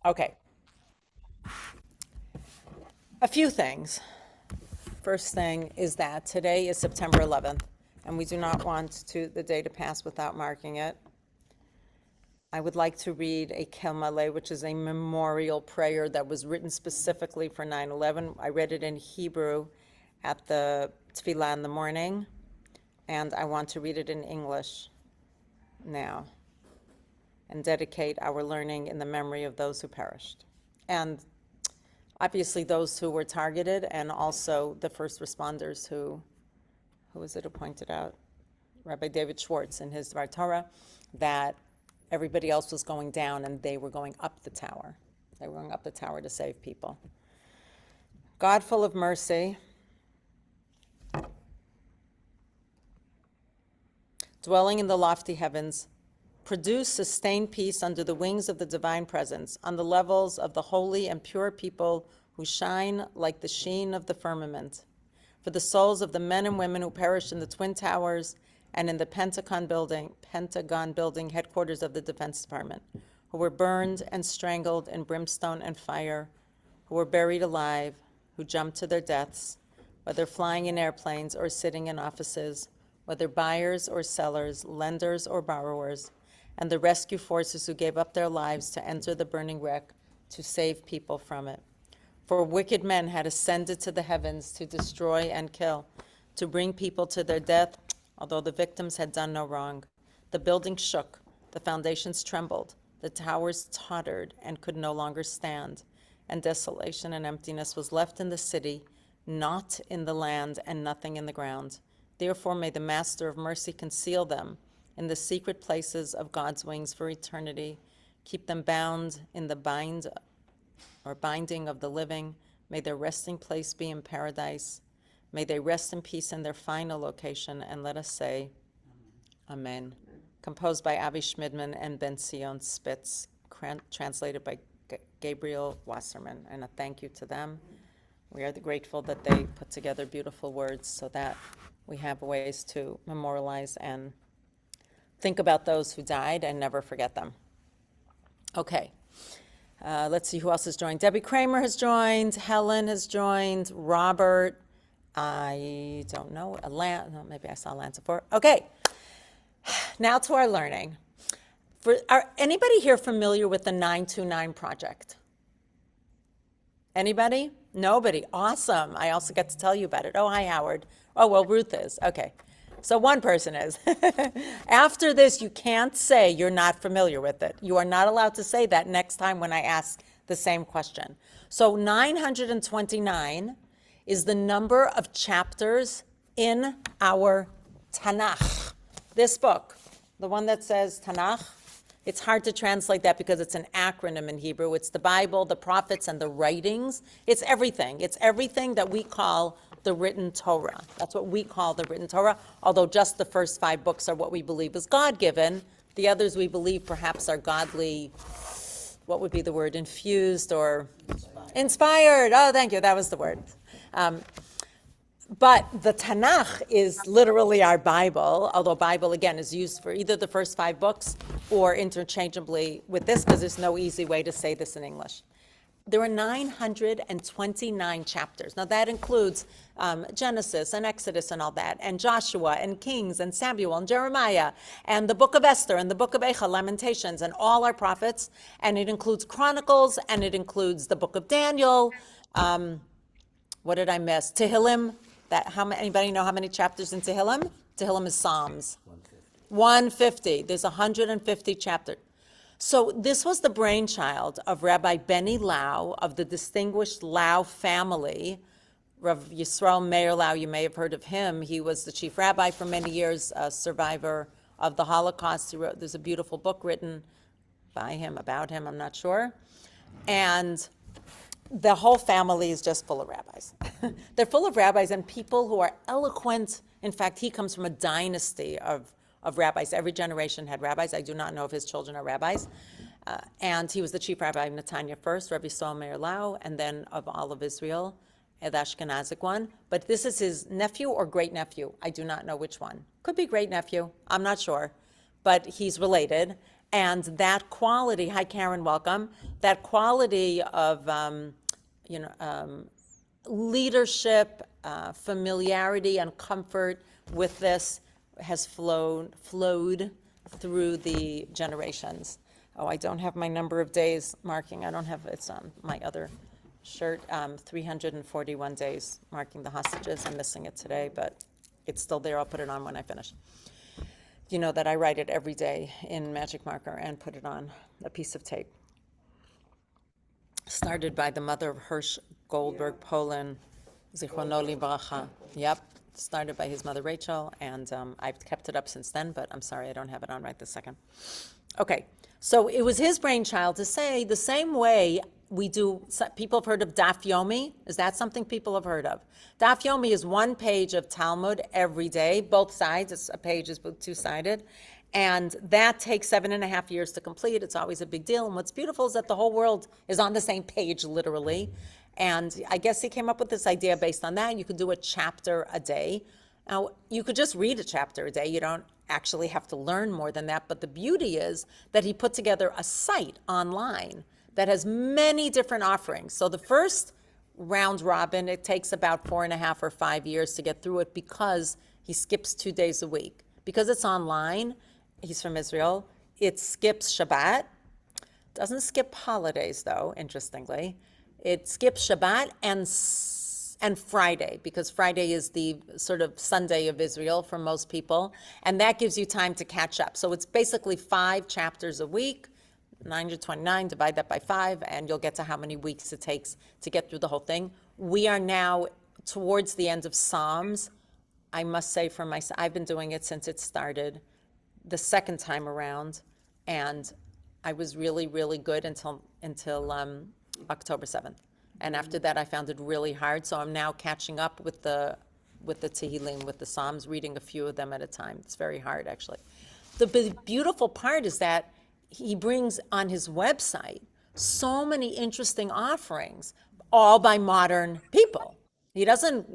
Okay. A few things. First thing is that today is September 11th, and we do not want the day to pass without marking it. I would like to read a Kel Maleh, which is a memorial prayer that was written specifically for 9/11. I read it in Hebrew at the tefillah in the morning, and I want to read it in English now and dedicate our learning in the memory of those who perished. And obviously those who were targeted, and also the first responders who was it who pointed out? Rabbi David Schwartz in his Dvar Torah, that everybody else was going down and they were going up the tower. They were going up the tower to save people. God full of mercy, dwelling in the lofty heavens, produce sustained peace under the wings of the divine presence, on the levels of the holy and pure people who shine like the sheen of the firmament. For the souls of the men and women who perished in the Twin Towers and in the Pentagon building headquarters of the Defense Department, who were burned and strangled in brimstone and fire, who were buried alive, who jumped to their deaths, whether flying in airplanes or sitting in offices, whether buyers or sellers, lenders or borrowers, and the rescue forces who gave up their lives to enter the burning wreck to save people from it. For wicked men had ascended to the heavens to destroy and kill, to bring people to their death, although the victims had done no wrong. The building shook, the foundations trembled, the towers tottered and could no longer stand, and desolation and emptiness was left in the city, naught in the land and nothing in the ground. Therefore may the Master of mercy conceal them in the secret places of God's wings for eternity, keep them bound in the binding of the living. May their resting place be in paradise. May they rest in peace in their final location, and let us say, Amen. Composed by Avi Schmidman and Ben Sion Spitz, translated by Gabriel Wasserman, and a thank you to them. We are grateful that they put together beautiful words so that we have ways to memorialize and think about those who died and never forget them. Okay. Let's see who else has joined. Debbie Kramer has joined. Helen has joined. Robert. I don't know. Maybe I saw Lance before. Okay. Now to our learning. Anybody here familiar with the 929 project? Anybody? Nobody. Awesome. I also get to tell you about it. Oh, hi, Howard. Oh, well, Ruth is. Okay. So one person is. After this, you can't say you're not familiar with it. You are not allowed to say that next time when I ask the same question. So 929 is the number of chapters in our Tanakh. This book, the one that says Tanakh, it's hard to translate that because it's an acronym in Hebrew. It's the Bible, the prophets, and the writings. It's everything. It's everything that we call the written Torah. That's what we call the written Torah, although just the first 5 books are what we believe is God-given. The others we believe perhaps are godly, what would be the word, infused or inspired. Oh, thank you, that was the word. But the Tanakh is literally our Bible, although Bible, again, is used for either the first 5 books or interchangeably with this, because there's no easy way to say this in English. There are 929 chapters. Now that includes Genesis and Exodus and all that, and Joshua and Kings and Samuel and Jeremiah and the book of Esther and the book of Eicha, Lamentations, and all our prophets. And it includes Chronicles, and it includes the book of Daniel. What did I miss? Tehillim. Anybody know how many chapters in Tehillim? Tehillim is Psalms. 150. There's 150 chapters. So this was the brainchild of Rabbi Benny Lau of the distinguished Lau family. Rav Yisrael Meir Lau, you may have heard of him. He was the chief rabbi for many years, a survivor of the Holocaust. There's a beautiful book written by him, about him, I'm not sure. And the whole family is just full of rabbis. They're full of rabbis and people who are eloquent. In fact, he comes from a dynasty of rabbis. Every generation had rabbis. I do not know if his children are rabbis. And he was the chief rabbi of Netanya first, Rabbi Yisrael Meir Lau, and then of all of Israel, the Ashkenazic one. But this is his nephew or great-nephew. I do not know which one. Could be great-nephew. I'm not sure. But he's related. And that quality, hi Karen, welcome, that quality of, leadership, familiarity, and comfort with this has flowed through the generations. Oh, I don't have my number of days marking. I don't have, it's on my other shirt. 341 days marking the hostages. I'm missing it today, but it's still there. I'll put it on when I finish. You know that I write it every day in magic marker and put it on a piece of tape. Started by the mother of Hirsch Goldberg, Poland, Zichrono Bracha. Yep, started by his mother Rachel, and I've kept it up since then, but I'm sorry I don't have it on right this second. Okay, so it was his brainchild to say the same way we do, people have heard of Daf Yomi. Is that something people have heard of? Daf Yomi is one page of Talmud every day, both sides. It's a page is two-sided. And that takes 7.5 years to complete. It's always a big deal. And what's beautiful is that the whole world is on the same page, literally. And I guess he came up with this idea based on that. You could do a chapter a day. Now, you could just read a chapter a day. You don't actually have to learn more than that. But the beauty is that he put together a site online that has many different offerings. So the first round robin, it takes about 4.5 or 5 years to get through it because he skips 2 days a week. Because it's online, he's from Israel, it skips Shabbat. Doesn't skip holidays, though, interestingly. It skips Shabbat and Friday, because Friday is the sort of Sunday of Israel for most people, and that gives you time to catch up. So it's basically 5 chapters a week, 929, divide that by 5, and you'll get to how many weeks it takes to get through the whole thing. We are now towards the end of Psalms. I must say for myself, I've been doing it since it started the second time around, and I was really, really good until October 7th. And after that, I found it really hard. So I'm now catching up with the Tehillim, with the Psalms, reading a few of them at a time. It's very hard, actually. The beautiful part is that he brings on his website so many interesting offerings, all by modern people. He doesn't,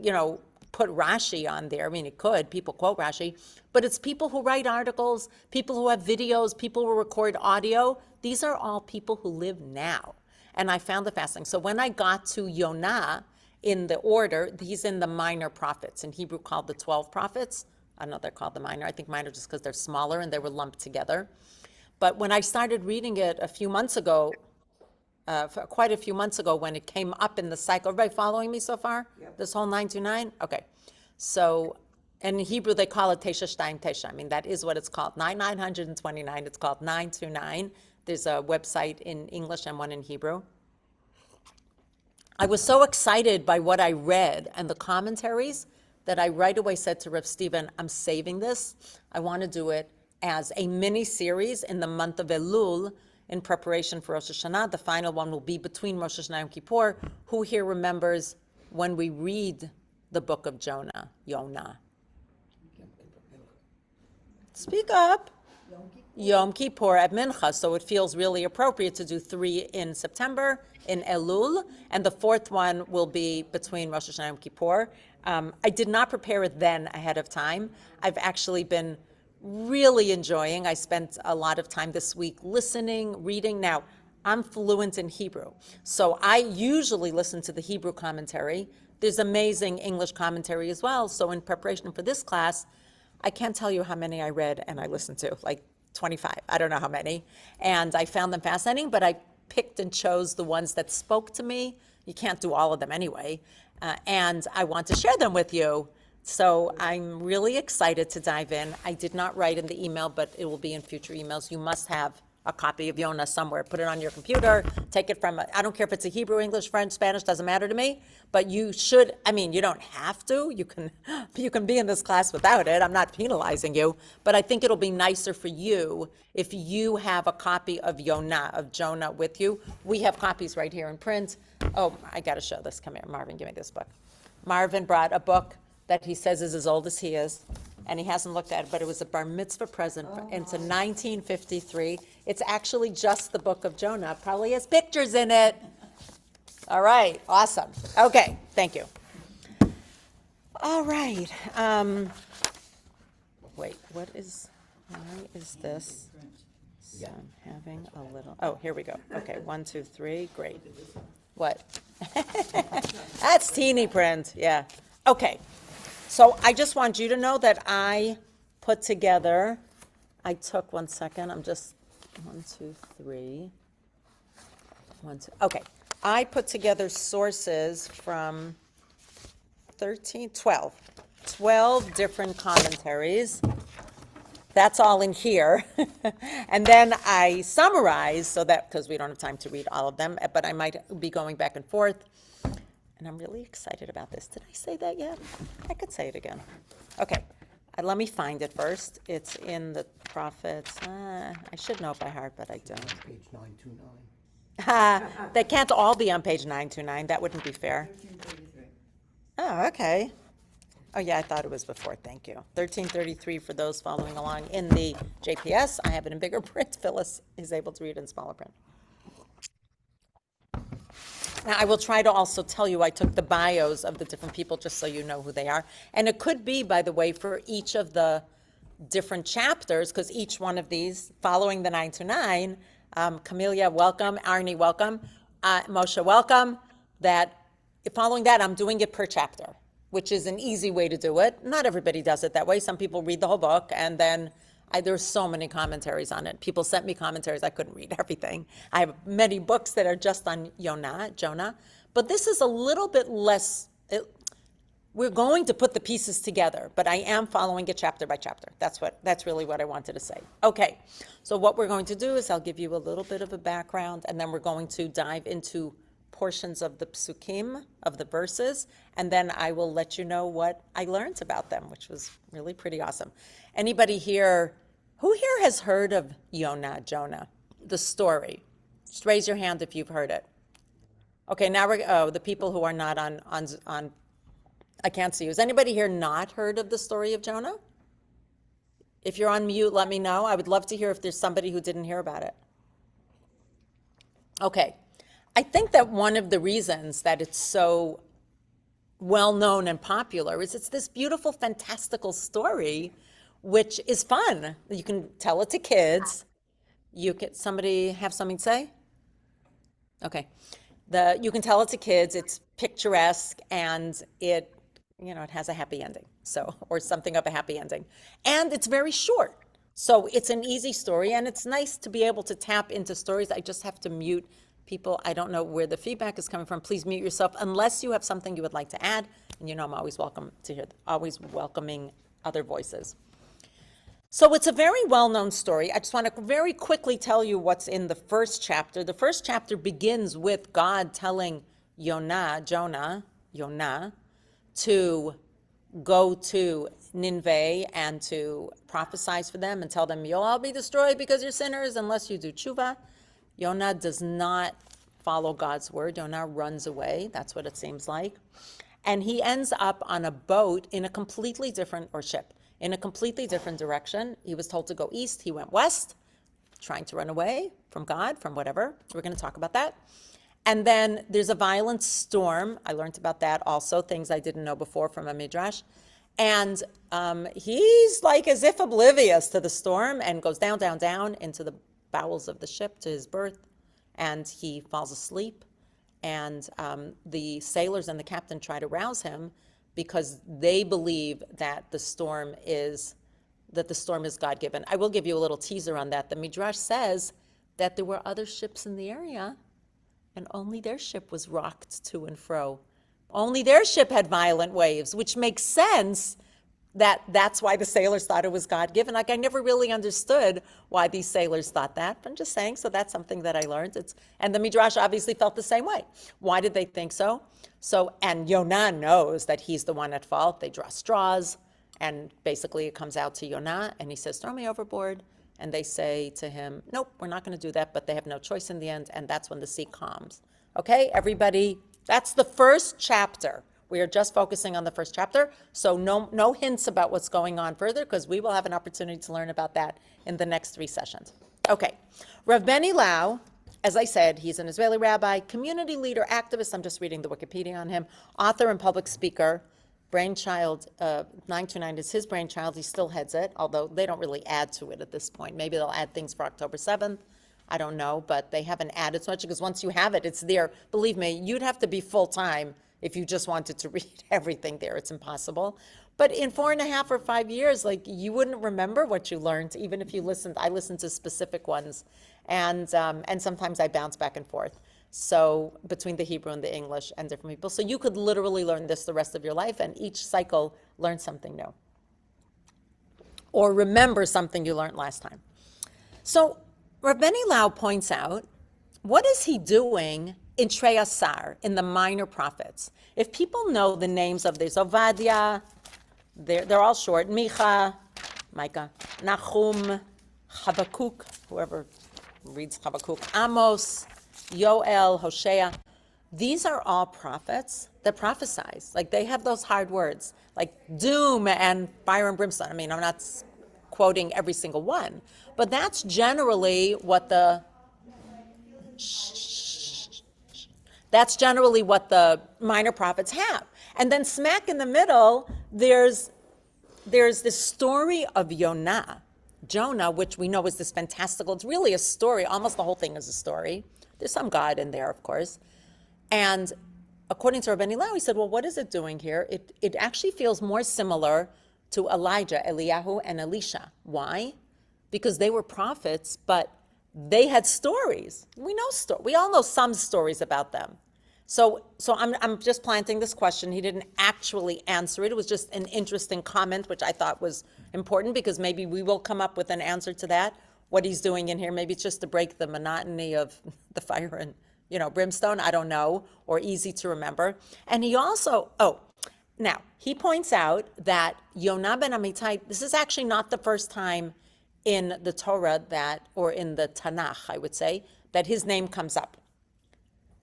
put Rashi on there. I mean, he could. People quote Rashi. But it's people who write articles, people who have videos, people who record audio. These are all people who live now. And I found it fascinating. So when I got to Yonah in the order, he's in the minor prophets, in Hebrew called the 12 prophets. I don't know if they're called the minor. I think minor just because they're smaller and they were lumped together. But when I started reading it a few months ago, quite a few months ago when it came up in the cycle, everybody following me so far? Yep. This whole 929? Okay. So in Hebrew, they call it Tesha Shtayim Tesha. I mean, that is what it's called. 929, it's called 929. There's a website in English and one in Hebrew. I was so excited by what I read and the commentaries that I right away said to Rav Stephen, I'm saving this. I want to do it as a mini-series in the month of Elul in preparation for Rosh Hashanah. The final one will be between Rosh Hashanah and Yom Kippur. Who here remembers when we read the book of Yonah? Speak up. Yom Kippur at Mincha, so it feels really appropriate to do 3 in September in Elul, and the 4th one will be between Rosh Hashanah and Yom Kippur. I did not prepare it then ahead of time. I've actually been really enjoying. I spent a lot of time this week listening, reading. Now, I'm fluent in Hebrew, so I usually listen to the Hebrew commentary. There's amazing English commentary as well, so in preparation for this class, I can't tell you how many I read and I listened to, like 25, I don't know how many, and I found them fascinating, but I picked and chose the ones that spoke to me. You can't do all of them anyway, and I want to share them with you. So I'm really excited to dive in. I did not write in the email, but it will be in future emails. You must have a copy of Yonah somewhere. Put it on your computer, take it from, I don't care if it's a Hebrew, English, French, Spanish, doesn't matter to me, but you should, I mean, you don't have to. You can be in this class without it. I'm not penalizing you, but I think it'll be nicer for you if you have a copy of Jonah with you. We have copies right here in print. Oh, I got to show this. Come here, Marvin, give me this book. Marvin brought a book that he says is as old as he is, and he hasn't looked at it, but it was a bar mitzvah present. It's a 1953. It's actually just the book of Jonah. Probably has pictures in it. All right, awesome. Okay, thank you. All right. Wait, why is this? So I'm having a little, oh, here we go. Okay, 1, 2, 3, great. What? That's teeny print, yeah. Okay, so I just want you to know that I put together, I took, 1 second, I'm just, 1, 2, 3. 1, 2, okay. I put together sources from 12 different commentaries. That's all in here. And then I summarize so that, because we don't have time to read all of them, but I might be going back and forth. And I'm really excited about this. Did I say that yet? I could say it again. Okay, let me find it first. It's in the prophets. I should know it by heart, but I don't. Page 929. They can't all be on page 929. That wouldn't be fair. 1333. Oh, okay. Oh, yeah, I thought it was before. Thank you. 1333 for those following along in the JPS. I have it in bigger print. Phyllis is able to read it in smaller print. Now, I will try to also tell you I took the bios of the different people just so you know who they are. And it could be, by the way, for each of the different chapters, because each one of these, following the 929, Camelia, welcome. Arnie, welcome. Moshe, welcome. Following that, I'm doing it per chapter, which is an easy way to do it. Not everybody does it that way. Some people read the whole book, and then there's so many commentaries on it. People sent me commentaries. I couldn't read everything. I have many books that are just on Jonah. But this is a little bit less. We're going to put the pieces together, but I am following it chapter by chapter. That's really what I wanted to say. Okay, so what we're going to do is I'll give you a little bit of a background, and then we're going to dive into portions of the psukim, of the verses, and then I will let you know what I learned about them, which was really pretty awesome. Anybody here, who here has heard of Jonah, the story? Just raise your hand if you've heard it. Okay, now the people who are not on, I can't see you. Has anybody here not heard of the story of Jonah? If you're on mute, let me know. I would love to hear if there's somebody who didn't hear about it. Okay. I think that one of the reasons that it's so well-known and popular is it's this beautiful, fantastical story, which is fun. You can tell it to kids. Somebody have something to say? Okay. You can tell it to kids. It's picturesque, and it has a happy ending, or something of a happy ending. And it's very short. So it's an easy story, and it's nice to be able to tap into stories. I just have to mute people. I don't know where the feedback is coming from. Please mute yourself unless you have something you would like to add. And I'm always always welcoming other voices. So it's a very well-known story. I just want to very quickly tell you what's in the first chapter. The first chapter begins with God telling Jonah, to go to Nineveh and to prophesy for them and tell them, you'll all be destroyed because you're sinners unless you do tshuva. Yonah does not follow God's word. Yonah runs away. That's what it seems like. And he ends up on a boat in a completely different, or ship, in a completely different direction. He was told to go east. He went west, trying to run away from God, from whatever. We're going to talk about that. And then there's a violent storm. I learned about that also, things I didn't know before from a midrash. And he's like as if oblivious to the storm and goes down, down, down into the bowels of the ship to his berth, and he falls asleep. And the sailors and the captain try to rouse him because they believe that the storm is God-given. I will give you a little teaser on that. The midrash says that there were other ships in the area, and only their ship was rocked to and fro. Only their ship had violent waves, which makes sense that's why the sailors thought it was God-given. Like, I never really understood why these sailors thought that. But I'm just saying, so that's something that I learned. And the midrash obviously felt the same way. Why did they think so? And Yonah knows that he's the one at fault. They draw straws, and basically it comes out to Yonah, and he says, throw me overboard. And they say to him, nope, we're not going to do that, but they have no choice in the end, and that's when the sea calms. Okay, everybody, that's the first chapter. We are just focusing on the first chapter, so no hints about what's going on further, because we will have an opportunity to learn about that in the next 3 sessions. Okay, Rav Benny Lau, as I said, he's an Israeli rabbi, community leader, activist, I'm just reading the Wikipedia on him, author and public speaker, brainchild, 929 is his brainchild. He still heads it, although they don't really add to it at this point. Maybe they'll add things for October 7th. I don't know, but they haven't added so much because once you have it, it's there. Believe me, you'd have to be full-time if you just wanted to read everything there. It's impossible. But in 4.5 or 5 years, like, you wouldn't remember what you learned, even if you listened. I listened to specific ones, and sometimes I bounce back and forth. So between the Hebrew and the English and different people. So you could literally learn this the rest of your life, and each cycle learn something new. Or remember something you learned last time. So Rabbanit Lau points out, what is he doing in Trei Asar, in the minor prophets? If people know the names of these, Ovadia, they're all short, Micah, Nahum, Habakkuk, whoever reads Habakkuk, Amos, Yoel, Hosea, these are all prophets that prophesize. Like, they have those hard words, like doom and fire and brimstone. I mean, I'm not quoting every single one, but that's generally what the minor prophets have. And then smack in the middle, there's this story of Yonah, Jonah, which we know is this fantastical, it's really a story, almost the whole thing is a story. There's some God in there, of course. And according to Rabbanit Lau, he said, well, what is it doing here? It actually feels more similar to Elijah, Eliyahu, and Elisha. Why? Because they were prophets, but they had stories. We all know some stories about them. So I'm just planting this question. He didn't actually answer it. It was just an interesting comment, which I thought was important, because maybe we will come up with an answer to that, what he's doing in here. Maybe it's just to break the monotony of the fire and, brimstone. I don't know, or easy to remember. And he also, now, he points out that Yonah ben Amittai, this is actually not the first time in the Torah or in the Tanakh, I would say, that his name comes up.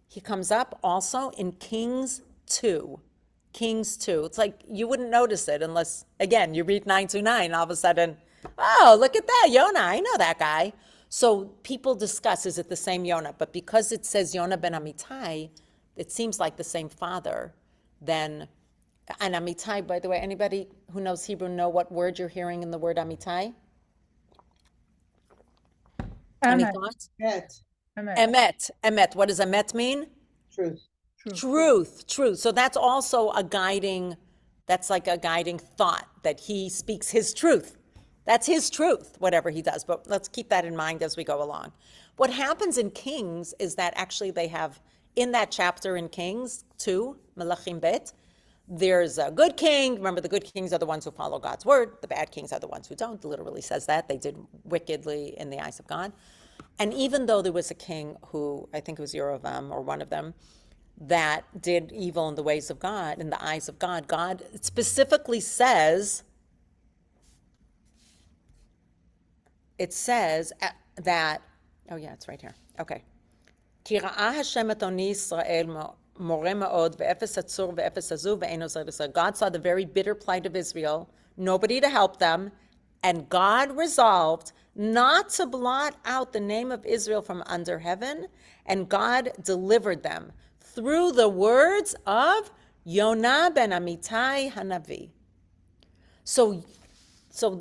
He comes up also in Kings 2. Kings 2. It's like you wouldn't notice it unless, again, you read 929, all of a sudden, oh, look at that, Yonah, I know that guy. So people discuss, is it the same Yonah? But because it says Yonah ben Amittai, it seems like the same father. Then, and Amittai, by the way, anybody who knows Hebrew know what word you're hearing in the word Amittai? Any thoughts? Emet. What does emet mean? Truth. So that's also that's like a guiding thought, that he speaks his truth. That's his truth, whatever he does. But let's keep that in mind as we go along. What happens in Kings is that actually they have, in that chapter in Kings 2, Melachim Bet, there's a good king. Remember, the good kings are the ones who follow God's word. The bad kings are the ones who don't. It literally says that. They did wickedly in the eyes of God. And even though there was a king who, I think it was Yerovam or one of them, that did evil in the ways of God, in the eyes of God, God specifically says, that, oh yeah, it's right here. Okay. כי ראה השם את עוני ישראל מורה מאוד, ואפס עצור ואפס עזוב ואין עוזר לישראל. God saw the very bitter plight of Israel, nobody to help them, and God resolved not to blot out the name of Israel from under heaven, and God delivered them through the words of Yonah ben Amittai Hanavi. So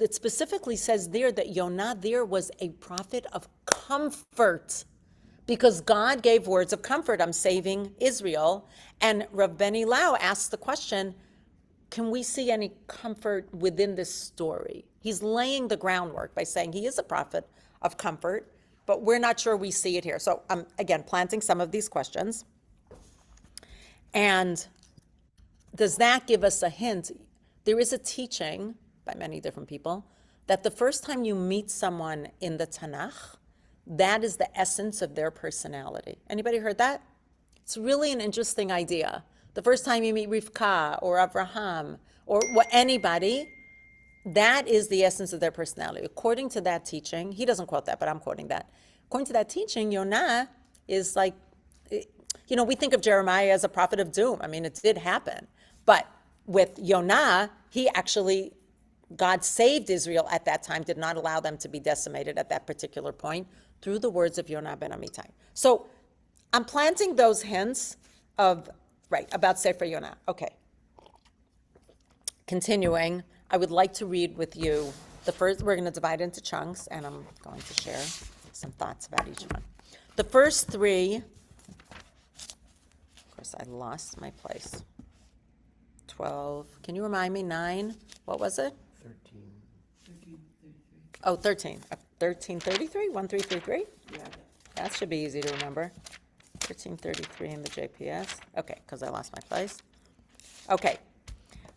it specifically says there that Yonah there was a prophet of comfort, because God gave words of comfort. I'm saving Israel. And Rabbanit Lau asked the question, can we see any comfort within this story? He's laying the groundwork by saying he is a prophet of comfort, but we're not sure we see it here. So I'm, again, planting some of these questions. And does that give us a hint? There is a teaching by many different people that the first time you meet someone in the Tanakh, that is the essence of their personality. Anybody heard that? It's really an interesting idea. The first time you meet Rivka or Abraham or anybody, that is the essence of their personality. According to that teaching, he doesn't quote that, but I'm quoting that. According to that teaching, Yonah is like, we think of Jeremiah as a prophet of doom. I mean, it did happen. But with Yonah, God saved Israel at that time, did not allow them to be decimated at that particular point through the words of Yonah ben Amittai. So I'm planting those hints about Sefer Yonah. Okay. Continuing, I would like to read with you the first, we're going to divide into chunks, and I'm going to share some thoughts about each one. The first three, of course, I lost my place. 12, can you remind me, 9, what was it? 13. 1333. Oh, 13. 1333, 1333? Yeah. That should be easy to remember. 1333 in the JPS. Okay, because I lost my place. Okay.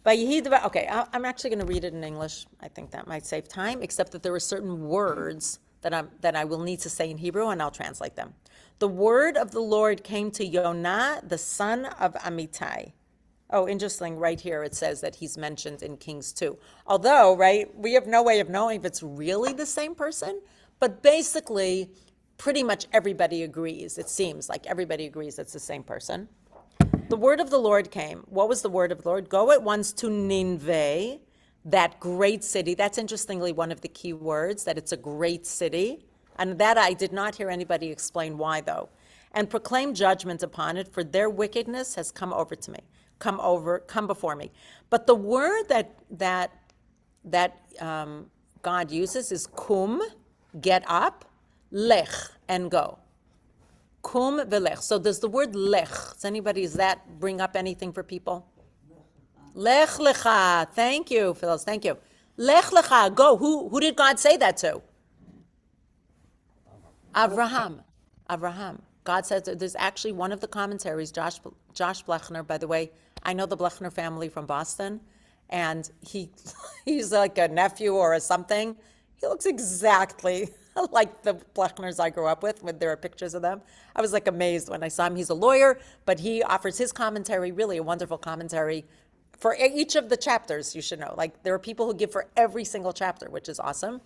Okay, I'm actually going to read it in English. I think that might save time, except that there are certain words that I will need to say in Hebrew, and I'll translate them. The word of the Lord came to Yonah, the son of Amittai. Oh, interesting, right here it says that he's mentioned in Kings 2. Although, right, we have no way of knowing if it's really the same person, but basically, pretty much everybody agrees. It seems like everybody agrees it's the same person. The word of the Lord came. What was the word of the Lord? Go at once to Nineveh, that great city. That's interestingly one of the key words, that it's a great city. And that I did not hear anybody explain why, though. And proclaim judgment upon it, for their wickedness has come over to me. Come before me. But the word that God uses is kum, get up, lech, and go. Kum velech. So does the word lech, does that bring up anything for people? Lech lecha. Thank you, Phyllis. Thank you. Lech lecha. Go. Who did God say that to? Avraham. God says that there's actually one of the commentaries, Josh Blechner, by the way, I know the Blechner family from Boston, and he's like a nephew or a something. He looks exactly like the Blechners I grew up with, when there are pictures of them. I was like amazed when I saw him. He's a lawyer, but he offers his commentary, really a wonderful commentary for each of the chapters, you should know. Like, there are people who give for every single chapter, which is awesome.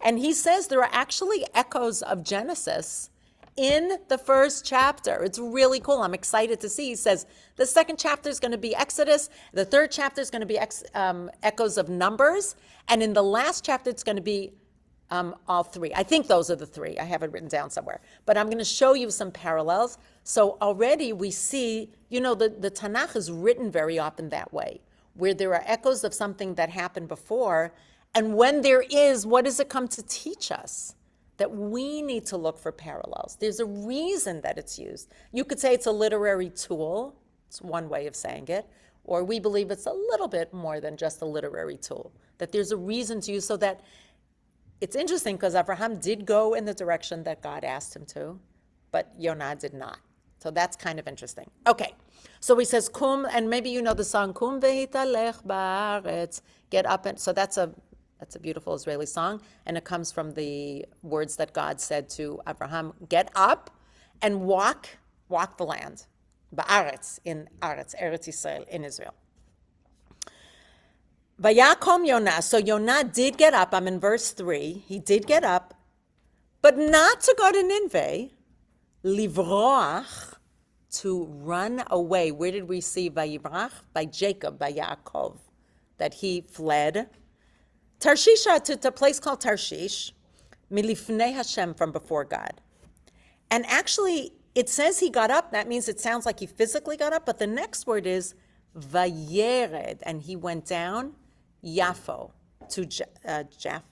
And he says there are actually echoes of Genesis in the first chapter. It's really cool. I'm excited to see. He says the second chapter is going to be Exodus. The third chapter is going to be echoes of Numbers. And in the last chapter, it's going to be all three. I think those are the three. I have it written down somewhere. But I'm going to show you some parallels. So already we see, the Tanakh is written very often that way, where there are echoes of something that happened before. And when there is, what does it come to teach us? That we need to look for parallels. There's a reason that it's used. You could say it's a literary tool. It's one way of saying it. Or we believe it's a little bit more than just a literary tool. That there's a reason to use, so that it's interesting because Abraham did go in the direction that God asked him to, but Yonah did not. So that's kind of interesting. Okay, so he says, Kum, and maybe you know the song, Kum vehitalech ba'aretz, get up, and so that's a beautiful Israeli song, and it comes from the words that God said to Abraham, get up and walk the land, ba'aretz, in Aretz, Eretz Yisrael, in Israel. Vayakom Yonah, so Yonah did get up, I'm in verse 3, he did get up, but not to go to Nineveh, livroach, to run away. Where did we see Vayibrach? By Jacob, by Yaakov, that he fled. Tarshisha, to a place called Tarshish, milifnei Hashem, from before God. And actually, it says he got up. That means it sounds like he physically got up, but the next word is vayered, and he went down, Yafo, to Jaffa?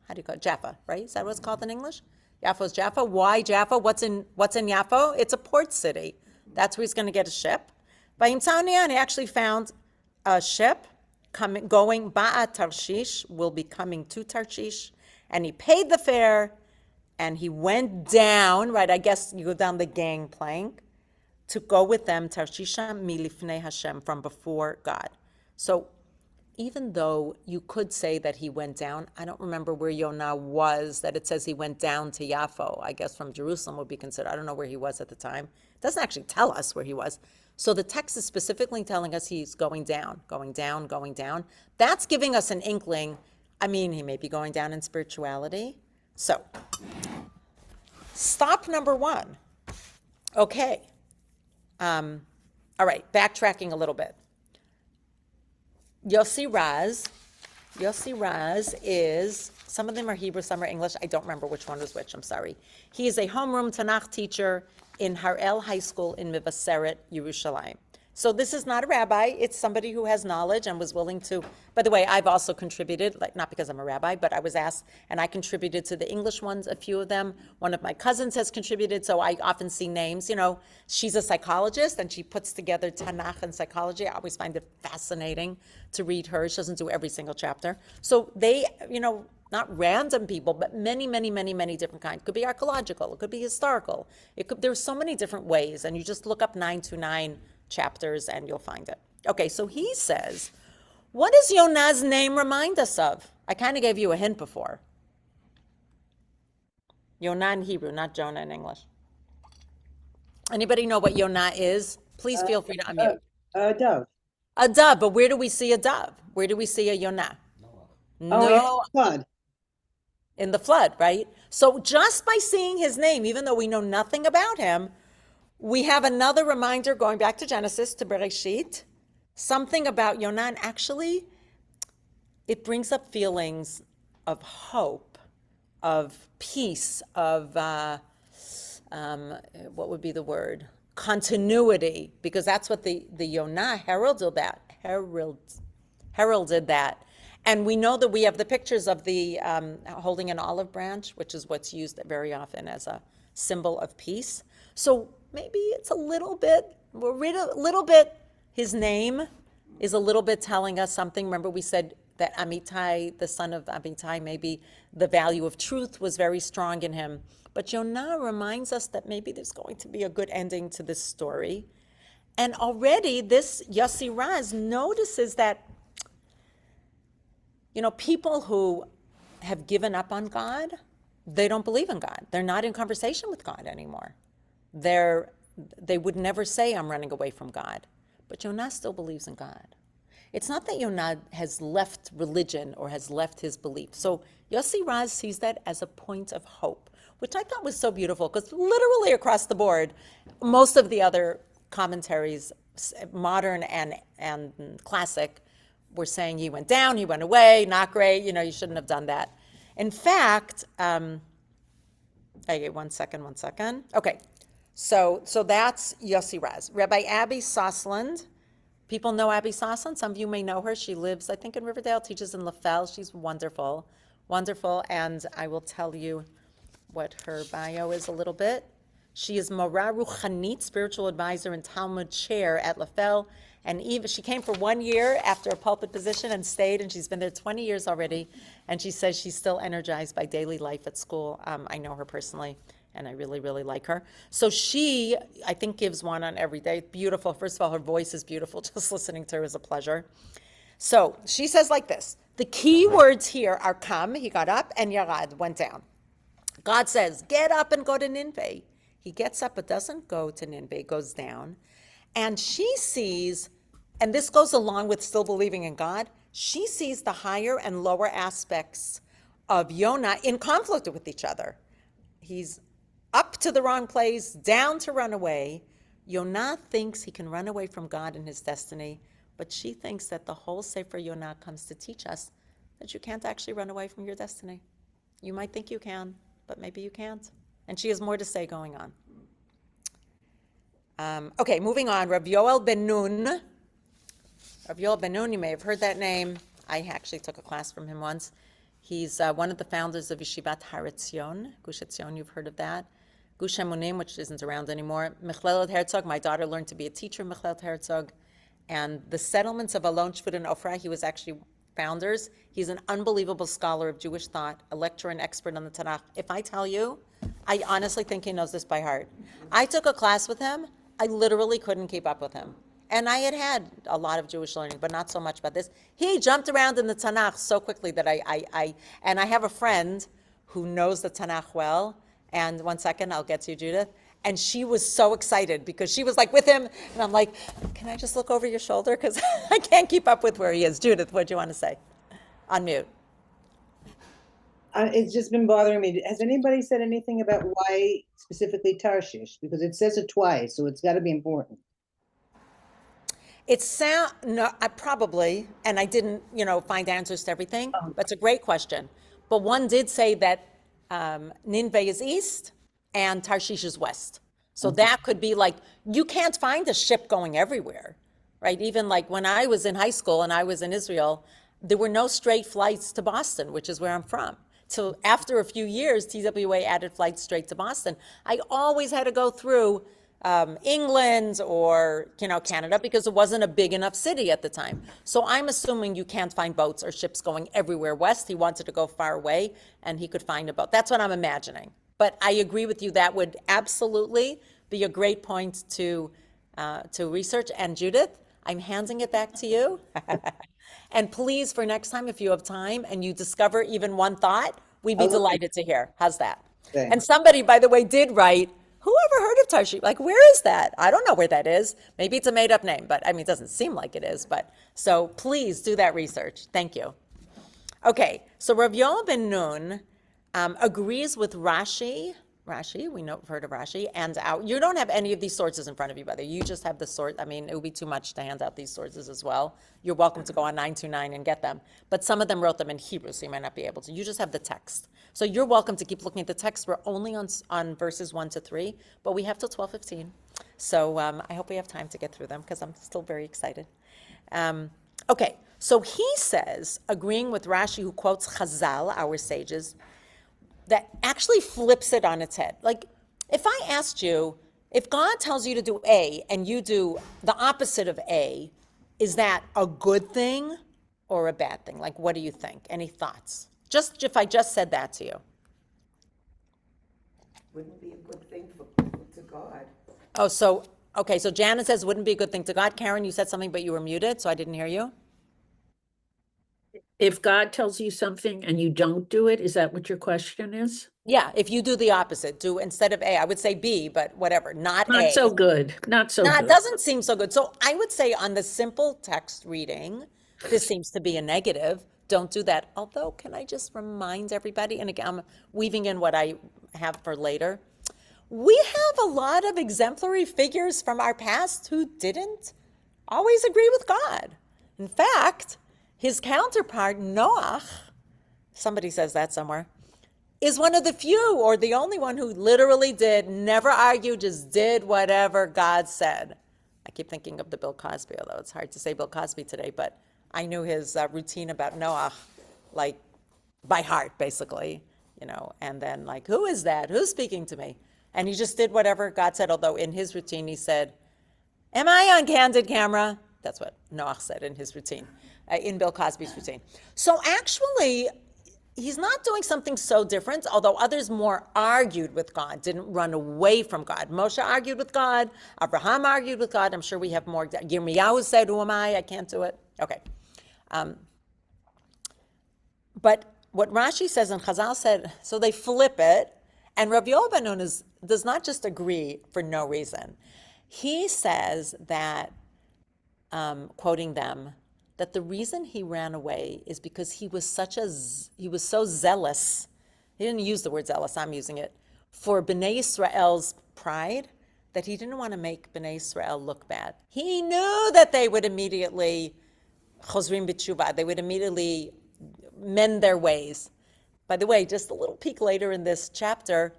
How do you call it? Jaffa, right? Is that what it's called in English? Yaffo's Jaffa. Why Jaffa? What's in Yaffo? It's a port city. That's where he's going to get a ship. By Imtania, and he actually found a ship going, Ba'a Tarshish, will be coming to Tarshish, and he paid the fare, and he went down, right, I guess you go down the gangplank, to go with them, Tarshisha milifnei Hashem, from before God. So even though you could say that he went down, I don't remember where Yonah was, that it says he went down to Yaffo. I guess from Jerusalem would be considered. I don't know where he was at the time. It doesn't actually tell us where he was. So the text is specifically telling us he's going down. That's giving us an inkling. I mean, he may be going down in spirituality. So, stop number 1. Okay. All right, backtracking a little bit. Yossi Raz is, some of them are Hebrew, some are English. I don't remember which one was which, I'm sorry. He is a homeroom Tanakh teacher in Harel High School in Mevaseret, Yerushalayim. So this is not a rabbi, it's somebody who has knowledge and was willing to, by the way, I've also contributed, like not because I'm a rabbi, but I was asked, and I contributed to the English ones, a few of them. One of my cousins has contributed, so I often see names, she's a psychologist and she puts together Tanakh and psychology. I always find it fascinating to read her. She doesn't do every single chapter. So they, not random people, but many, many, many, many different kinds. It could be archaeological, it could be historical. There's so many different ways, and you just look up 929 chapters and you'll find it. Okay, so he says, what does Yonah's name remind us of? I kind of gave you a hint before. Yonah in Hebrew, not Jonah in English. Anybody know what Yonah is? Please feel free to unmute. A dove. A dove, but where do we see a dove? Where do we see a Yonah? Oh, yeah, flood. In the flood, right? So just by seeing his name, even though we know nothing about him, we have another reminder going back to Genesis, to Bereshit, something about Yonah. And actually, it brings up feelings of hope, of peace, of, what would be the word? Continuity, because that's what the Yonah heralded that. And we know that we have the pictures of the holding an olive branch, which is what's used very often as a symbol of peace. So maybe it's a little bit, his name is a little bit telling us something. Remember we said that Amittai, the son of Amittai, maybe the value of truth was very strong in him. But Yonah reminds us that maybe there's going to be a good ending to this story. And already this Yossi Raz notices that, people who have given up on God, they don't believe in God. They're not in conversation with God anymore. They would never say, I'm running away from God. But Yonah still believes in God. It's not that Yonah has left religion or has left his belief. So Yossi Raz sees that as a point of hope, which I thought was so beautiful, because literally across the board, most of the other commentaries, modern and classic, were saying he went down, he went away, not great, you shouldn't have done that. In fact, one second. Okay, so that's Yossi Raz. Rabbi Abby Sosland, people know Abby Sosland, some of you may know her. She lives, I think, in Riverdale, teaches in LaFell. She's wonderful, and I will tell you what her bio is a little bit. She is Mora Ruchanit, spiritual advisor and Talmud chair at LaFell. And even she came for 1 year after a pulpit position and stayed, and she's been there 20 years already. And she says she's still energized by daily life at school. I know her personally, and I really, really like her. So she, I think, gives one on every day. Beautiful. First of all, her voice is beautiful. Just listening to her is a pleasure. So she says like this. The key words here are come, he got up, and yarad, went down. God says, get up and go to Nineveh. He gets up but doesn't go to Nineveh, goes down. And she sees, and this goes along with still believing in God, she sees the higher and lower aspects of Yonah in conflict with each other. He's up to the wrong place, down to run away. Yonah thinks he can run away from God and his destiny, but she thinks that the whole Sefer Yonah comes to teach us that you can't actually run away from your destiny. You might think you can, but maybe you can't. And she has more to say going on. Okay, moving on. Rav Yoel Ben Nun. Rav Yoel Ben Nun, you may have heard that name. I actually took a class from him once. He's one of the founders of Yeshivat Har Etzion, Gush Etzion, you've heard of that. Gush Emunim, which isn't around anymore. Mechlelet Herzog, my daughter learned to be a teacher in Mechlelet Herzog. And the settlements of Alon, Shvut, and Ofra, he was actually founders. He's an unbelievable scholar of Jewish thought, a lecturer and expert on the Tanakh. If I tell you, I honestly think he knows this by heart. I took a class with him. I literally couldn't keep up with him. And I had a lot of Jewish learning, but not so much about this. He jumped around in the Tanakh so quickly that I have a friend who knows the Tanakh well. And 1 second, I'll get to you, Judith. And she was so excited because she was like with him. And I'm like, can I just look over your shoulder? Because I can't keep up with where he is. Judith, what do you want to say? Unmute. It's just been bothering me. Has anybody said anything about why specifically Tarshish? Because it says it twice, so it's got to be important. I probably, and I didn't, find answers to everything, but it's a great question. But one did say that Nineveh is east and Tarshish is west. So that could be like, you can't find a ship going everywhere. right? Even like when I was in high school and I was in Israel, there were no straight flights to Boston, which is where I'm from. So after a few years, TWA added flights straight to Boston. I always had to go through England or Canada because it wasn't a big enough city at the time. So I'm assuming you can't find boats or ships going everywhere west. He wanted to go far away, and he could find a boat. That's what I'm imagining. But I agree with you. That would absolutely be a great point to research. And Judith, I'm handing it back to you. And please, for next time, if you have time and you discover even one thought, we'd be delighted to hear. How's that? Okay. And somebody, by the way, did write, who ever heard of Tarshish? Like, where is that? I don't know where that is. Maybe it's a made up name, but I mean, it doesn't seem like it is. But so please do that research. Thank you. Okay, so Rav Yoel ben Nun agrees with Rashi. Rashi, we know, we've heard of Rashi, and you don't have any of these sources in front of you, brother. You just have the source. I mean, it would be too much to hand out these sources as well. You're welcome to go on 929 and get them. But some of them wrote them in Hebrew, so you might not be able to. You just have the text. So you're welcome to keep looking at the text. We're only on verses 1 to 3, but we have till 12:15. So I hope we have time to get through them because I'm still very excited. Okay, so he says, agreeing with Rashi, who quotes Chazal, our sages, that actually flips it on its head. Like, if I asked you, if God tells you to do A and you do the opposite of A, is that a good thing or a bad thing? Like, what do you think? Any thoughts? Just if I just said that to you. Wouldn't be a good thing to God. Oh, so, okay, so Janet says wouldn't be a good thing to God. Karen, you said something, but you were muted, so I didn't hear you. If God tells you something and you don't do it, is that what your question is? Yeah, if you do the opposite, do instead of A, I would say B, but whatever, not A. Not so good, not so No, it good. doesn't seem so good. So I would say on the simple text reading, this seems to be a negative. Don't do that. Although, can I just remind everybody, and again, I'm weaving in what I have for later. We have a lot of exemplary figures from our past who didn't always agree with God. In fact, his counterpart, Noah, somebody says that somewhere, is one of the few or the only one who literally never argued, just did whatever God said. I keep thinking of the Bill Cosby, although it's hard to say Bill Cosby today, but I knew his routine about Noah, like by heart, basically, and then like, who is that? Who's speaking to me? And he just did whatever God said, although in his routine he said, am I on candid camera? That's what Noah said in his routine, in Bill Cosby's routine. So actually, he's not doing something so different, although others more argued with God, didn't run away from God. Moshe argued with God. Abraham argued with God. I'm sure we have more. Yirmiyahu said, who am I? I can't do it. Okay. But what Rashi says and Chazal said, so they flip it, and Rav Yoel ben Nun does not just agree for no reason. He says that, quoting them, that the reason he ran away is because he was so zealous. He didn't use the word zealous, I'm using it, for Bnei Yisrael's pride, that he didn't want to make Bnei Yisrael look bad. He knew that they would immediately chozrim b'tshuva, they would immediately mend their ways. By the way, just a little peek later in this chapter,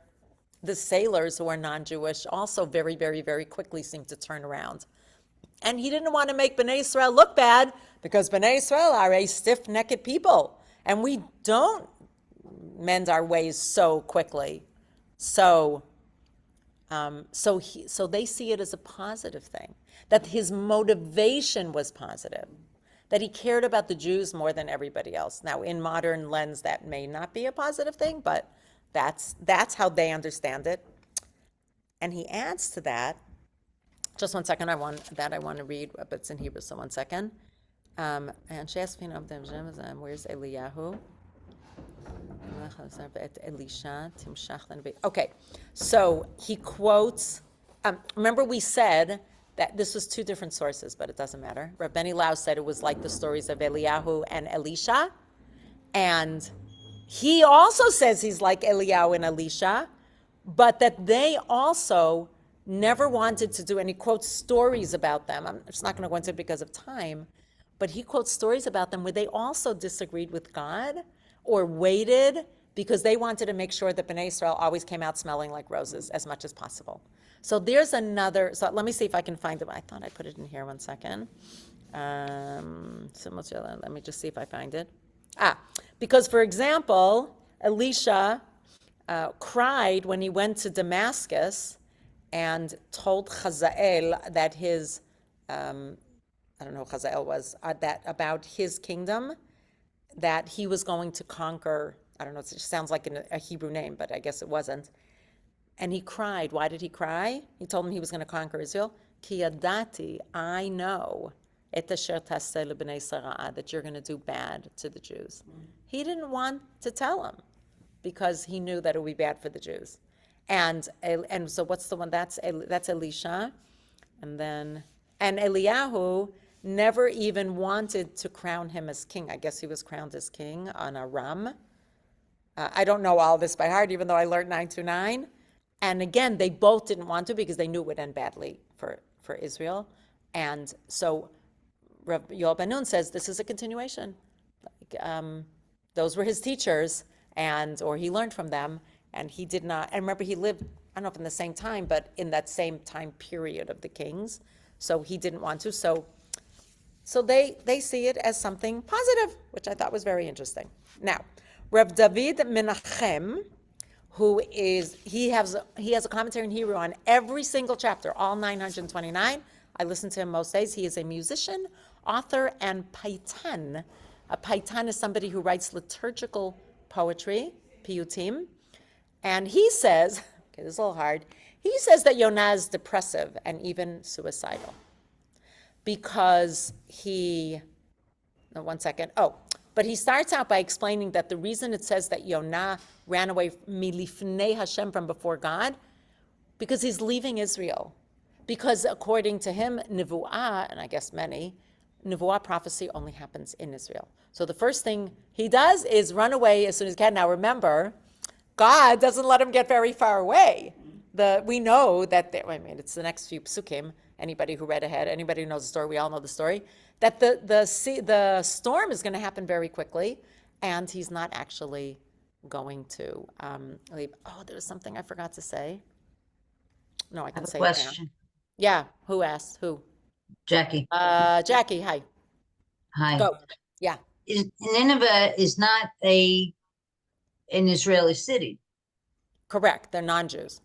the sailors who are non-Jewish also very, very, very quickly seem to turn around. And he didn't want to make Bnei Israel look bad because Bnei Israel are a stiff-necked people, and we don't mend our ways so quickly. So they see it as a positive thing, that his motivation was positive, that he cared about the Jews more than everybody else. Now, in modern lens, that may not be a positive thing, but that's how they understand it. And he adds to that. Just one second, I want to read, but it's in Hebrew, so one second. And Shespin of them, where's Eliyahu? Okay, so he quotes, remember we said that this was two different sources, but it doesn't matter. Rabbanit Lau said it was like the stories of Eliyahu and Elisha, and he also says he's like Eliyahu and Elisha, but that they also never wanted to do, and he quotes stories about them. I'm just not going to go into it because of time, but he quotes stories about them where they also disagreed with God or waited because they wanted to make sure that Bnei Israel always came out smelling like roses as much as possible. So there's another, so let me see if I can find it. I thought I put it in here, one second. Let me just see if I find it. Because for example, Elisha cried when he went to Damascus and told Hazael that his, I don't know who Hazael was, that about his kingdom, that he was going to conquer, I don't know, it sounds like a Hebrew name, but I guess it wasn't. And he cried. Why did he cry? He told him he was going to conquer Israel. Ki yadati, I know, et asher taseh lebnei Sarah, that you're going to do bad to the Jews. He didn't want to tell him because he knew that it would be bad for the Jews. And so what's the one? That's Elisha. And Eliyahu never even wanted to crown him as king. I guess he was crowned as king on Aram. I don't know all this by heart, even though I learned 9 to 9. And again, they both didn't want to because they knew it would end badly for Israel. And so Rav Yoel Ben Nun says this is a continuation. Those were his teachers, or he learned from them, and he did not. And remember, he lived, I don't know if in the same time, but in that same time period of the kings. So he didn't want to. So they see it as something positive, which I thought was very interesting. Now, Rav David Menachem, he has a commentary in Hebrew on every single chapter, all 929. I listen to him most days. He is a musician, author, and paitan. A paitan is somebody who writes liturgical poetry, piyutim. And he says, okay, this is a little hard, he says that Yonah is depressive and even suicidal because but he starts out by explaining that the reason it says that Yonah ran away milifnei Hashem, from before God, because he's leaving Israel. Because according to him, Nevuah, and I guess many, Nevuah prophecy only happens in Israel. So the first thing he does is run away as soon as he can. Now remember, God doesn't let him get very far away. We know that, it's the next few psukim, anybody who read ahead, anybody who knows the story, we all know the story, that the storm is going to happen very quickly, and he's not actually going to leave. Oh, there was something I forgot to say. No, I can say it now. Question. Yeah, who asked? Who? Jackie. Jackie, hi. Hi. Go. Yeah. Nineveh is not an Israeli city. Correct. They're non-Jews.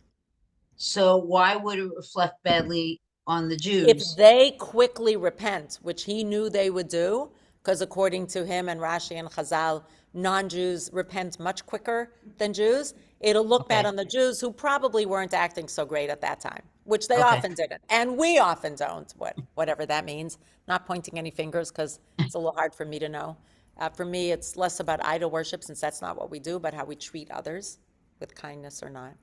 So why would it reflect badly on the Jews? If they quickly repent, which he knew they would do, because according to him and Rashi and Chazal, non-Jews repent much quicker than Jews, it'll look bad on the Jews who probably weren't acting so great at that time, which they often didn't. And we often don't, whatever that means. Not pointing any fingers because it's a little hard for me to know. For me, it's less about idol worship, since that's not what we do, but how we treat others with kindness or not.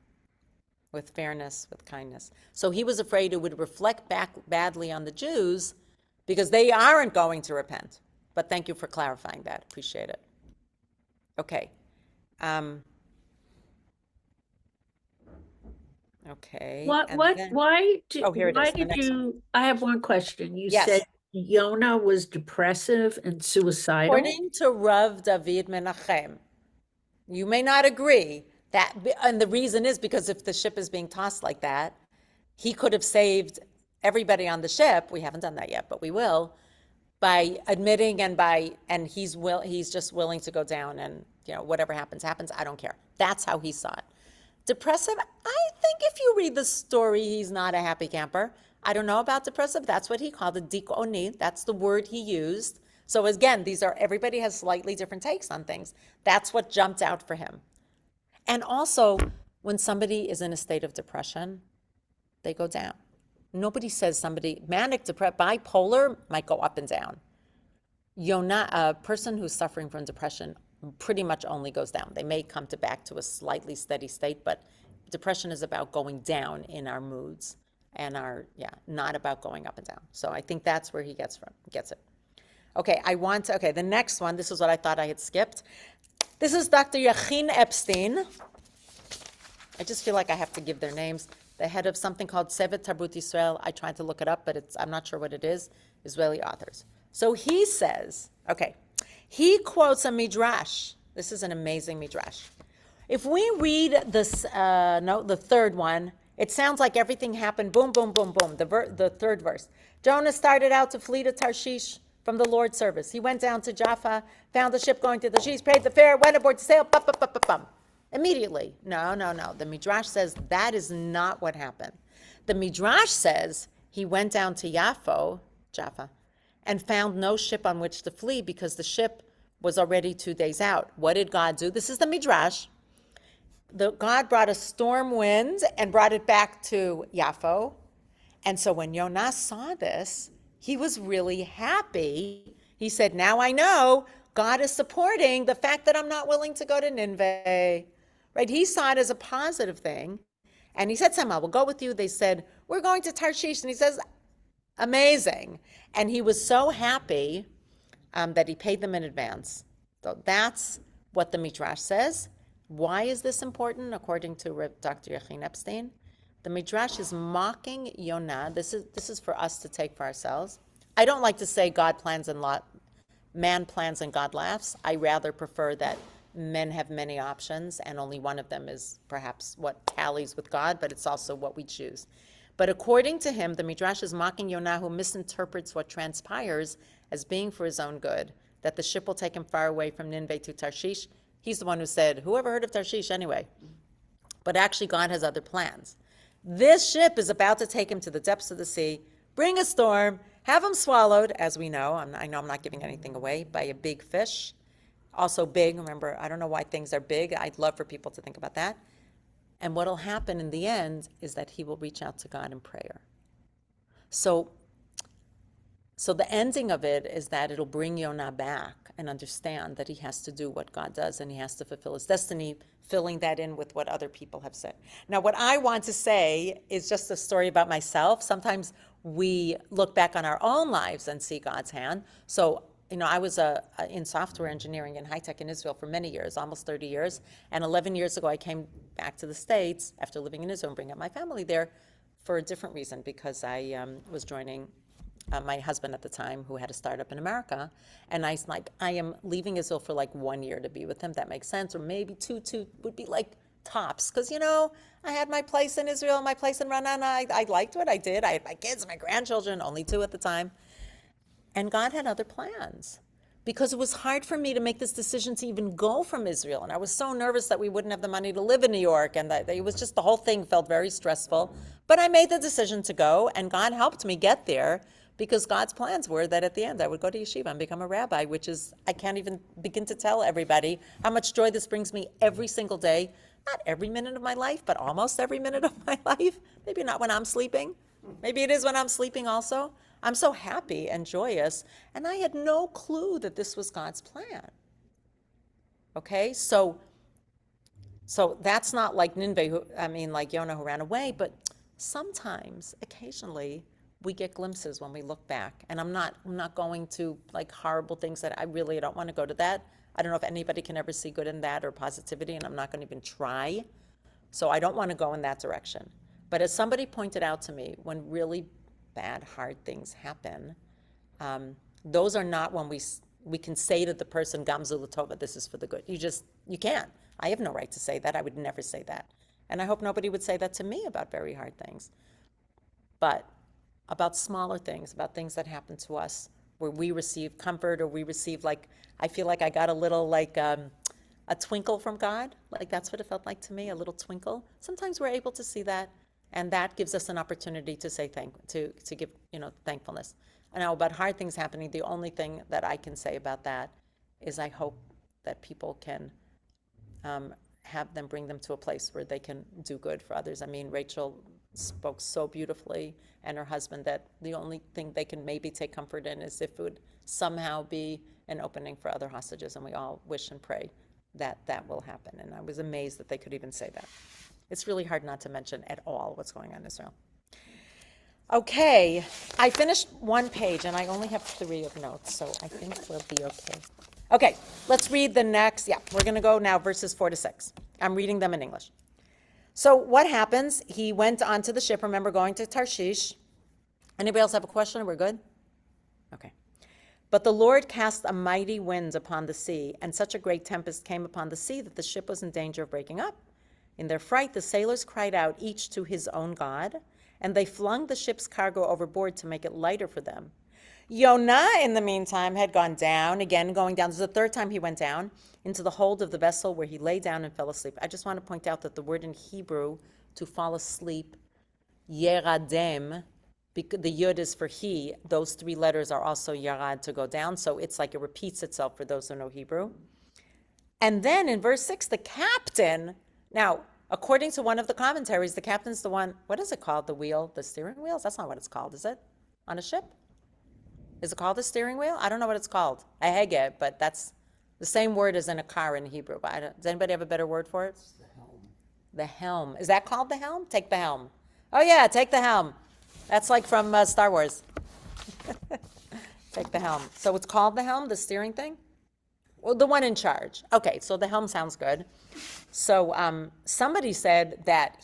With fairness, with kindness. So he was afraid it would reflect back badly on the Jews because they aren't going to repent. But thank you for clarifying that. Appreciate it. Okay. Okay. I have one question. You Yes. said Yonah was depressive and suicidal? According to Rav David Menachem, you may not agree, and the reason is because if the ship is being tossed like that, he could have saved everybody on the ship. We haven't done that yet, but we will, by admitting and he's just willing to go down, and whatever happens. I don't care. That's how he saw it. Depressive, I think if you read the story, he's not a happy camper. I don't know about depressive. That's what he called it, dikoni. That's the word he used. So again, everybody has slightly different takes on things. That's what jumped out for him. And also, when somebody is in a state of depression, they go down. Nobody says somebody manic, depressed, bipolar might go up and down. Yonah, a person who's suffering from depression, pretty much only goes down. They may come back to a slightly steady state, but depression is about going down in our moods and not about going up and down. So I think that's where he gets it. Okay, the next one, this is what I thought I had skipped. This is Dr. Yachin Epstein. I just feel like I have to give their names. The head of something called Sevet Tarbut Yisrael. I tried to look it up, but I'm not sure what it is. Israeli authors. So he says, he quotes a midrash. This is an amazing midrash, If we read this, the third one, it sounds like everything happened, boom, boom, boom, boom, the third verse. Jonah started out to flee to Tarshish from the Lord's service. He went down to Jaffa, found the ship going to Tarshish, paid the fare, went aboard to sail, bum, bum, bum, bum, bum. Immediately. No. The Midrash says that is not what happened. The Midrash says he went down to Jaffa, and found no ship on which to flee because the ship was already 2 days out. What did God do? This is the Midrash. God brought a storm wind and brought it back to Jaffa. And so when Yonah saw this, he was really happy. He said, now I know God is supporting the fact that I'm not willing to go to Nineveh. Right? He saw it as a positive thing. And he said, Sama, we'll go with you. They said, we're going to Tarshish. And he says, amazing. And he was so happy that he paid them in advance. So that's what the Midrash says. Why is this important? According to Dr. Yachin Epstein, the Midrash is mocking Yonah. This is for us to take for ourselves. I don't like to say God plans and man plans and God laughs. I rather prefer that men have many options and only one of them is perhaps what tallies with God, but it's also what we choose. But according to him, the Midrash is mocking Yonah, who misinterprets what transpires as being for his own good, that the ship will take him far away from Nineveh to Tarshish. He's the one who said, whoever heard of Tarshish anyway? But actually, God has other plans. This ship is about to take him to the depths of the sea, bring a storm, have him swallowed, as we know, I know I'm not giving anything away, by a big fish. Also big, remember, I don't know why things are big. I'd love for people to think about that. And what will happen in the end is that he will reach out to God in prayer. So the ending of it is that it'll bring Yonah back and understand that he has to do what God does and he has to fulfill his destiny, filling that in with what other people have said. Now, what I want to say is just a story about myself. Sometimes we look back on our own lives and see God's hand. So, I was in software engineering and high tech in Israel for many years, almost 30 years. And 11 years ago, I came back to the States after living in Israel and bringing up my family there for a different reason, because I was joining my husband at the time, who had a startup in America. And I am leaving Israel for like 1 year to be with him. That makes sense. Or maybe two would be like tops. Because, I had my place in Israel, my place in Ra'anana. I liked what I did. I had my kids, my grandchildren, only 2 at the time. And God had other plans, because it was hard for me to make this decision to even go from Israel. And I was so nervous that we wouldn't have the money to live in New York. And that it was just, the whole thing felt very stressful. But I made the decision to go, and God helped me get there, because God's plans were that at the end I would go to yeshiva and become a rabbi, which is, I can't even begin to tell everybody how much joy this brings me every single day. Not every minute of my life, but almost every minute of my life. Maybe not when I'm sleeping. Maybe it is when I'm sleeping also. I'm so happy and joyous, and I had no clue that this was God's plan. Okay, so that's not like Nineveh, like Yonah who ran away, but sometimes, occasionally, we get glimpses when we look back. And I'm not going to like horrible things that I really don't want to go to that. I don't know if anybody can ever see good in that or positivity, and I'm not going to even try. So I don't want to go in that direction. But as somebody pointed out to me, when really bad, hard things happen, those are not when we can say to the person, Gamzu Latova, this is for the good. You can't. I have no right to say that. I would never say that. And I hope nobody would say that to me about very hard things. But about smaller things, about things that happen to us, where we receive comfort, or we receive, like, I feel like I got a little, like, a twinkle from God. Like, that's what it felt like to me, a little twinkle. Sometimes we're able to see that. And that gives us an opportunity to say to give thankfulness. And now, about hard things happening, the only thing that I can say about that is I hope that people can have them, bring them to a place where they can do good for others. Rachel spoke so beautifully, and her husband, that the only thing they can maybe take comfort in is if it would somehow be an opening for other hostages, and we all wish and pray that that will happen. And I was amazed that they could even say that. It's really hard not to mention at all what's going on in Israel. Okay, I finished 1 page, and I only have 3 of notes, so I think we'll be okay. Okay, let's read the next. Yeah, we're going to go now verses 4 to 6. I'm reading them in English. So what happens? He went onto the ship, remember, going to Tarshish. Anybody else have a question? We're good? Okay. But the Lord cast a mighty wind upon the sea, and such a great tempest came upon the sea that the ship was in danger of breaking up. In their fright, the sailors cried out, each to his own god, and they flung the ship's cargo overboard to make it lighter for them. Yonah, in the meantime, had gone down, again going down. This is the third time he went down, into the hold of the vessel where he lay down and fell asleep. I just want to point out that the word in Hebrew to fall asleep, yeradem, the yud is for he. Those three letters are also yarad, to go down. So it's like it repeats itself for those who know Hebrew. And then in verse 6, the captain, now, according to one of the commentaries, the captain's the one, what is it called? The wheel, the steering wheels? That's not what it's called, is it? On a ship? Is it called a steering wheel? I don't know what it's called. A hege, but that's the same word as in a car in Hebrew. But does anybody have a better word for it? The helm. The helm. Is that called the helm? Take the helm. Oh yeah, take the helm. That's like from Star Wars. Take the helm. So it's called the helm, the steering thing? Well, the one in charge. Okay, so the helm sounds good. So somebody said that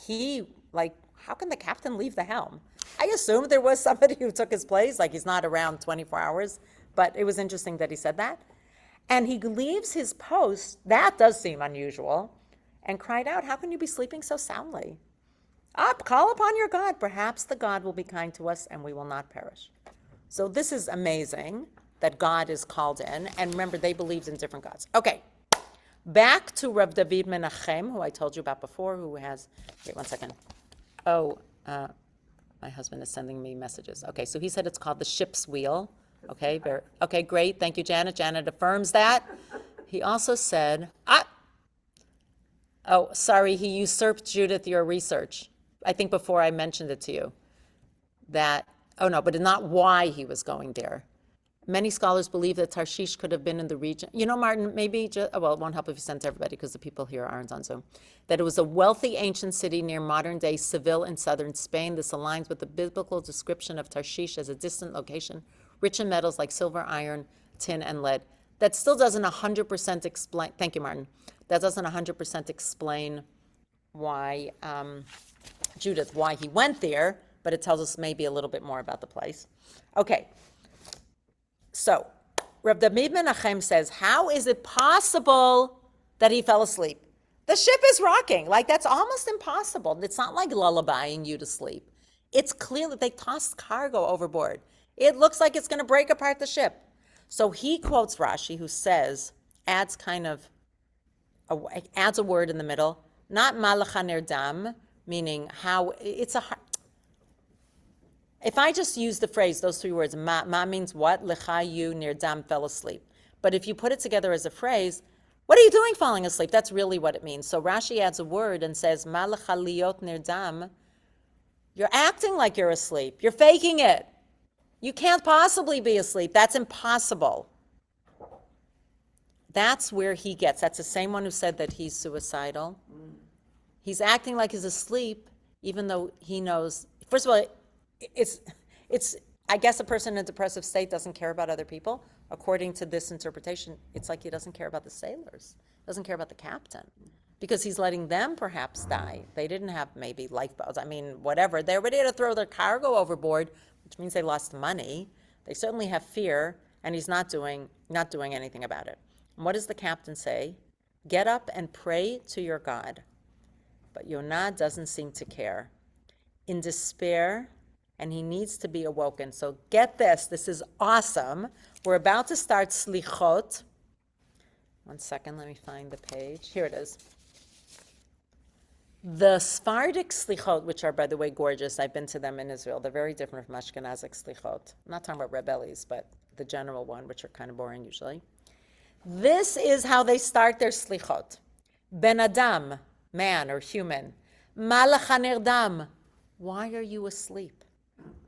how can the captain leave the helm? I assumed there was somebody who took his place, like he's not around 24 hours, but it was interesting that he said that. And he leaves his post, that does seem unusual, and cried out, how can you be sleeping so soundly? Up, call upon your God. Perhaps the God will be kind to us and we will not perish. So this is amazing that God is called in. And remember, they believed in different gods. Okay, back to Rav David Menachem, who I told you about before, who has, wait one second. My husband is sending me messages. Okay, so he said it's called the ship's wheel. Okay, okay, great. Thank you, Janet. Janet affirms that. He also said, oh, sorry, he usurped, Judith, your research. I think before I mentioned it to you. But not why he was going there. Many scholars believe that Tarshish could have been in the region. You know, Martin, maybe, it won't help if you send to everybody because the people here aren't on Zoom. That it was a wealthy ancient city near modern-day Seville in southern Spain. This aligns with the biblical description of Tarshish as a distant location, rich in metals like silver, iron, tin, and lead. That still doesn't 100% explain, thank you, Martin. That doesn't 100% explain why, Judith, why he went there, but it tells us maybe a little bit more about the place. Okay. So, Rav David Menachem says, how is it possible that he fell asleep? The ship is rocking. Like, that's almost impossible. It's not like lullabying you to sleep. It's clear that they tossed cargo overboard. It looks like it's going to break apart the ship. So he quotes Rashi, who says, adds a word in the middle, not malacha nerdam, meaning how, if I just use the phrase, those three words, ma means what? Lecha, you, nirdam, fell asleep. But if you put it together as a phrase, what are you doing falling asleep? That's really what it means. So Rashi adds a word and says, ma lecha liot nirdam. You're acting like you're asleep. You're faking it. You can't possibly be asleep. That's impossible. That's where he gets. That's the same one who said that he's suicidal. He's acting like he's asleep, even though he knows, first of all, it's I guess a person in a depressive state doesn't care about other people. According to this interpretation, it's like he doesn't care about the sailors, doesn't care about the captain, because he's letting them perhaps die. They didn't have maybe lifeboats. I mean, whatever. They're ready to throw their cargo overboard, which means they lost money. They certainly have fear, and he's not doing anything about it. And what does the captain say? Get up and pray to your God. But Yonah doesn't seem to care. In despair, and he needs to be awoken. So get this is awesome. We're about to start Slichot. One second, let me find the page. Here it is. The Sephardic Slichot, which are, by the way, gorgeous. I've been to them in Israel. They're very different from Ashkenazic Slichot. I'm not talking about rebellies, but the general one, which are kind of boring usually. This is how they start their Slichot. Ben Adam, man or human. Malacha nirdam, why are you asleep?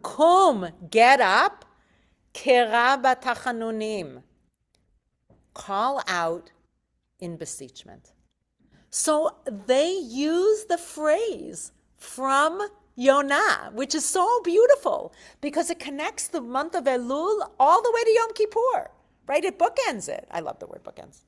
Kum, get up. Kera batachanunim, call out in beseechment. So they use the phrase from Yonah, which is so beautiful because it connects the month of Elul all the way to Yom Kippur, right? It bookends it. I love the word bookends.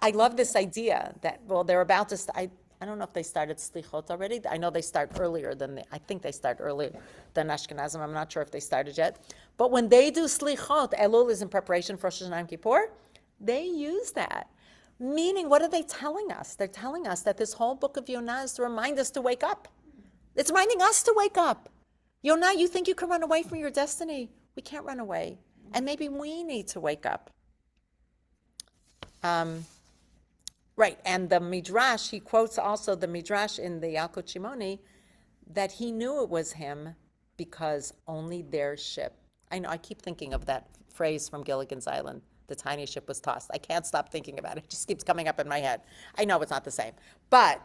I love this idea that, well, they're about to, I don't know if they started slichot already. I know they start earlier than, I think they start earlier than Ashkenazim. I'm not sure if they started yet. But when they do slichot, Elul is in preparation for Rosh Hashanah and Kippur, they use that. Meaning, what are they telling us? They're telling us that this whole book of Yonah is to remind us to wake up. It's reminding us to wake up. Yonah, you think you can run away from your destiny? We can't run away. And maybe we need to wake up. Right, and the Midrash, he quotes also the Midrash in the Yalkut Shimoni, that he knew it was him because only their ship. I know, I keep thinking of that phrase from Gilligan's Island, the tiny ship was tossed. I can't stop thinking about it. It just keeps coming up in my head. I know it's not the same. But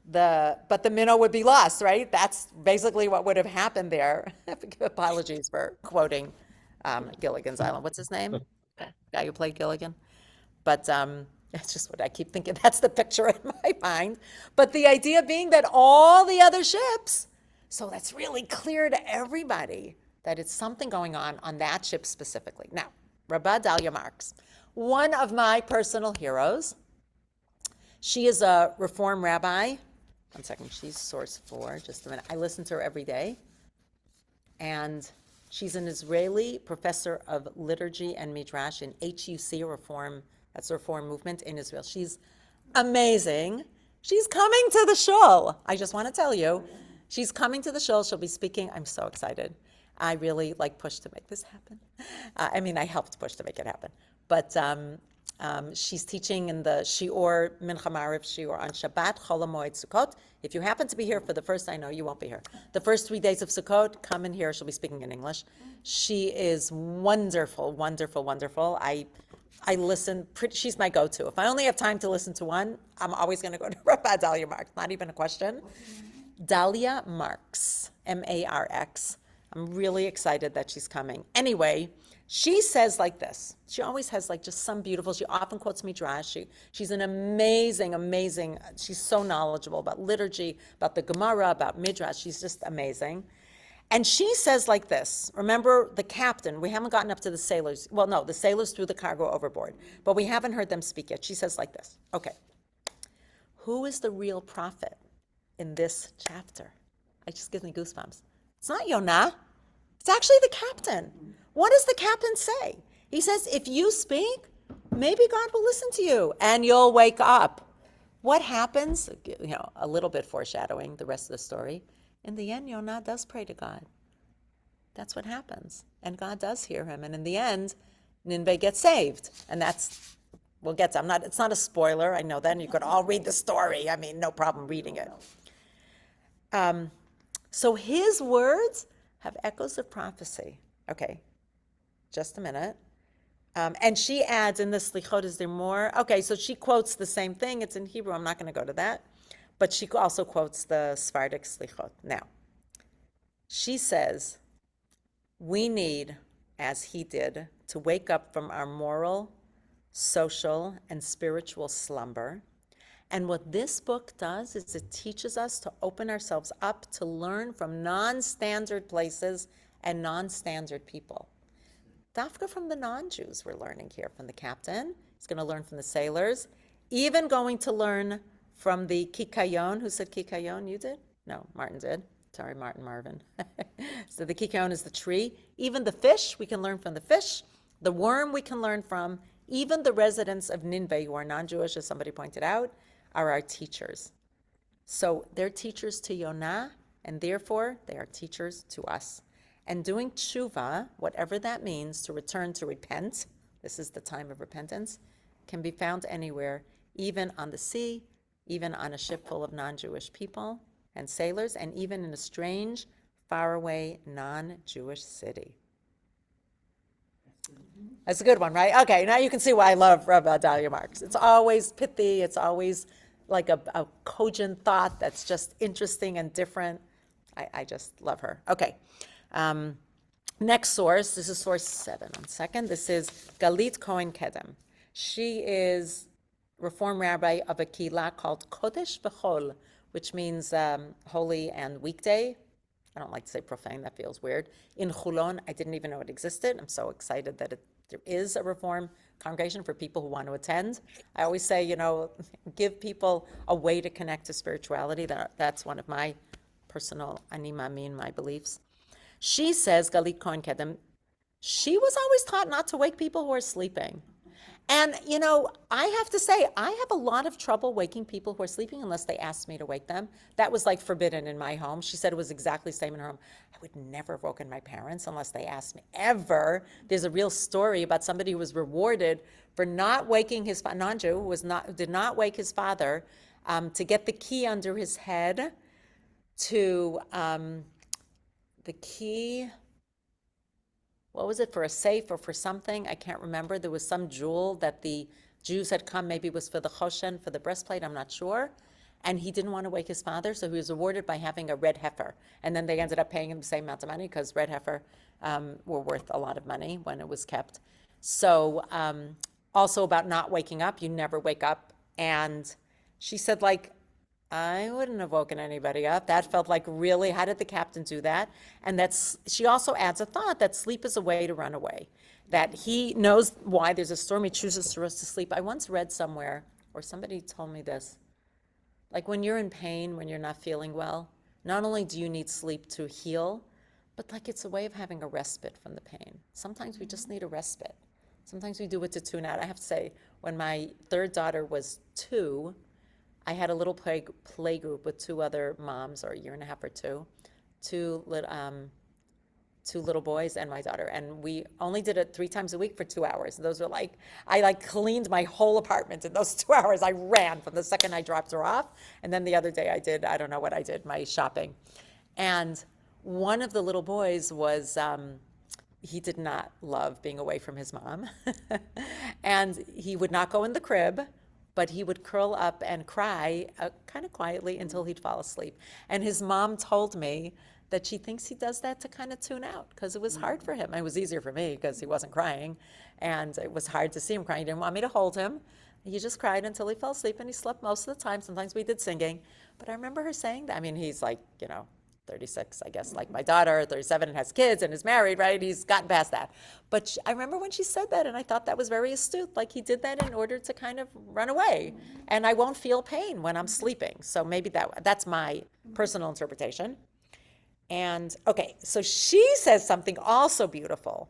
the minnow would be lost, right? That's basically what would have happened there. Apologies for quoting Gilligan's Island. What's his name? Guy who played Gilligan. But that's just what I keep thinking. That's the picture in my mind. But the idea being that all the other ships, so that's really clear to everybody that it's something going on that ship specifically. Now, Rabba Dalia Marks, one of my personal heroes. She is a Reform rabbi. One second, she's source 4, just a minute. I listen to her every day. And she's an Israeli professor of liturgy and midrash in HUC, Reform. That's the Reform movement in Israel. She's amazing. She's coming to the shul. I just want to tell you, she's coming to the shul. She'll be speaking. I'm so excited. I really pushed to make this happen. I helped push to make it happen. But she's teaching in the Shior, Mincha Mariv Shior on Shabbat, Chol HaMoed, Sukkot. If you happen to be here for the first, I know you won't be here. The first 3 days of Sukkot, come in here. She'll be speaking in English. She is wonderful, wonderful, wonderful. I listen, she's my go-to. If I only have time to listen to one, I'm always going to go to Rabbi Dalia Marks. Not even a question. Dalia Marks, M-A-R-X. I'm really excited that she's coming. Anyway, she says like this. She always has just some beautiful, she often quotes Midrash. She's an amazing, she's so knowledgeable about liturgy, about the Gemara, about Midrash. She's just amazing. And she says like this, remember the captain, we haven't gotten up to the sailors. Well, no, the sailors threw the cargo overboard, but we haven't heard them speak yet. She says like this, okay, who is the real prophet in this chapter? It just gives me goosebumps. It's not Yonah, it's actually the captain. What does the captain say? He says, if you speak, maybe God will listen to you and you'll wake up. What happens? A little bit foreshadowing the rest of the story. In the end, Yonah does pray to God. That's what happens. And God does hear him. And in the end, Nineveh gets saved. And we'll get to, it's not a spoiler. I know then you could all read the story. No problem reading it. So his words have echoes of prophecy. Okay, just a minute. And she adds in the Slichot, is there more? Okay, so she quotes the same thing. It's in Hebrew. I'm not going to go to that. But she also quotes the Sephardic Slichot. Now, she says, we need, as he did, to wake up from our moral, social, and spiritual slumber. And what this book does is it teaches us to open ourselves up to learn from non-standard places and non-standard people. Dafka from the non-Jews we're learning here, from the captain. He's going to learn from the sailors. Even going to learn from the Kikayon. Who said Kikayon? You did? No, Martin did. Sorry, Marvin. So the Kikayon is the tree. Even the fish, we can learn from the fish. The worm we can learn from. Even the residents of Nineveh, who are non-Jewish, as somebody pointed out, are our teachers. So they're teachers to Yonah, and therefore they are teachers to us. And doing tshuva, whatever that means, to return to repent, this is the time of repentance, can be found anywhere, even on the sea, even on a ship full of non-Jewish people and sailors, and even in a strange, faraway, non-Jewish city. That's a good one, right? Okay, now you can see why I love Rabbi Dalia Marks. It's always pithy, it's always like a cogent thought that's just interesting and different. I just love her. Okay. Next source, this is source 7. 1 second. This is Galit Cohen Kedem. She is Reform rabbi of a kehillah called Kodesh V'chol, which means holy and weekday. I don't like to say profane, that feels weird. In Chulon, I didn't even know it existed. I'm so excited that there is a Reform congregation for people who want to attend. I always say, give people a way to connect to spirituality. That's one of my personal ani mamin, my beliefs. She says, Galit Cohen Kedem, she was always taught not to wake people who are sleeping. And, I have to say, I have a lot of trouble waking people who are sleeping unless they ask me to wake them. That was like forbidden in my home. She said it was exactly the same in her home. I would never have woken my parents unless they asked me, ever. There's a real story about somebody who was rewarded for not waking his non-Jew, who did not wake his father, to get the key under his head to the key. What was it, for a safe or for something? I can't remember. There was some jewel that the Jews had come, maybe it was for the choshen, for the breastplate, I'm not sure. And he didn't want to wake his father, so he was rewarded by having a red heifer. And then they ended up paying him the same amount of money because red heifer were worth a lot of money when it was kept. So also about not waking up, you never wake up. And she said, I wouldn't have woken anybody up. That felt like, really, how did the captain do that? And she also adds a thought that sleep is a way to run away, that he knows why there's a storm, he chooses for us to sleep. I once read somewhere, or somebody told me this, when you're in pain, when you're not feeling well, not only do you need sleep to heal, but it's a way of having a respite from the pain. Sometimes we just need a respite. Sometimes we do it to tune out. I have to say, when my third daughter was 2, I had a little play group with 2 other moms, or a year and a half or 2 little boys and my daughter, and we only did it 3 times a week for 2 hours. And those were I cleaned my whole apartment in those 2 hours. I ran from the second I dropped her off, and then the other day I don't know what I did, my shopping. And one of the little boys was, he did not love being away from his mom, and he would not go in the crib, but he would curl up and cry kind of quietly until he'd fall asleep. And his mom told me that she thinks he does that to kind of tune out, because it was hard for him. It was easier for me because he wasn't crying, and it was hard to see him crying. He didn't want me to hold him. He just cried until he fell asleep, and he slept most of the time. Sometimes we did singing. But I remember her saying that. I mean, he's 36, I guess, like my daughter, 37, and has kids and is married, right? He's gotten past that. But I remember when she said that, and I thought that was very astute. He did that in order to kind of run away. And I won't feel pain when I'm sleeping. So maybe that's my personal interpretation. And, okay, so she says something also beautiful.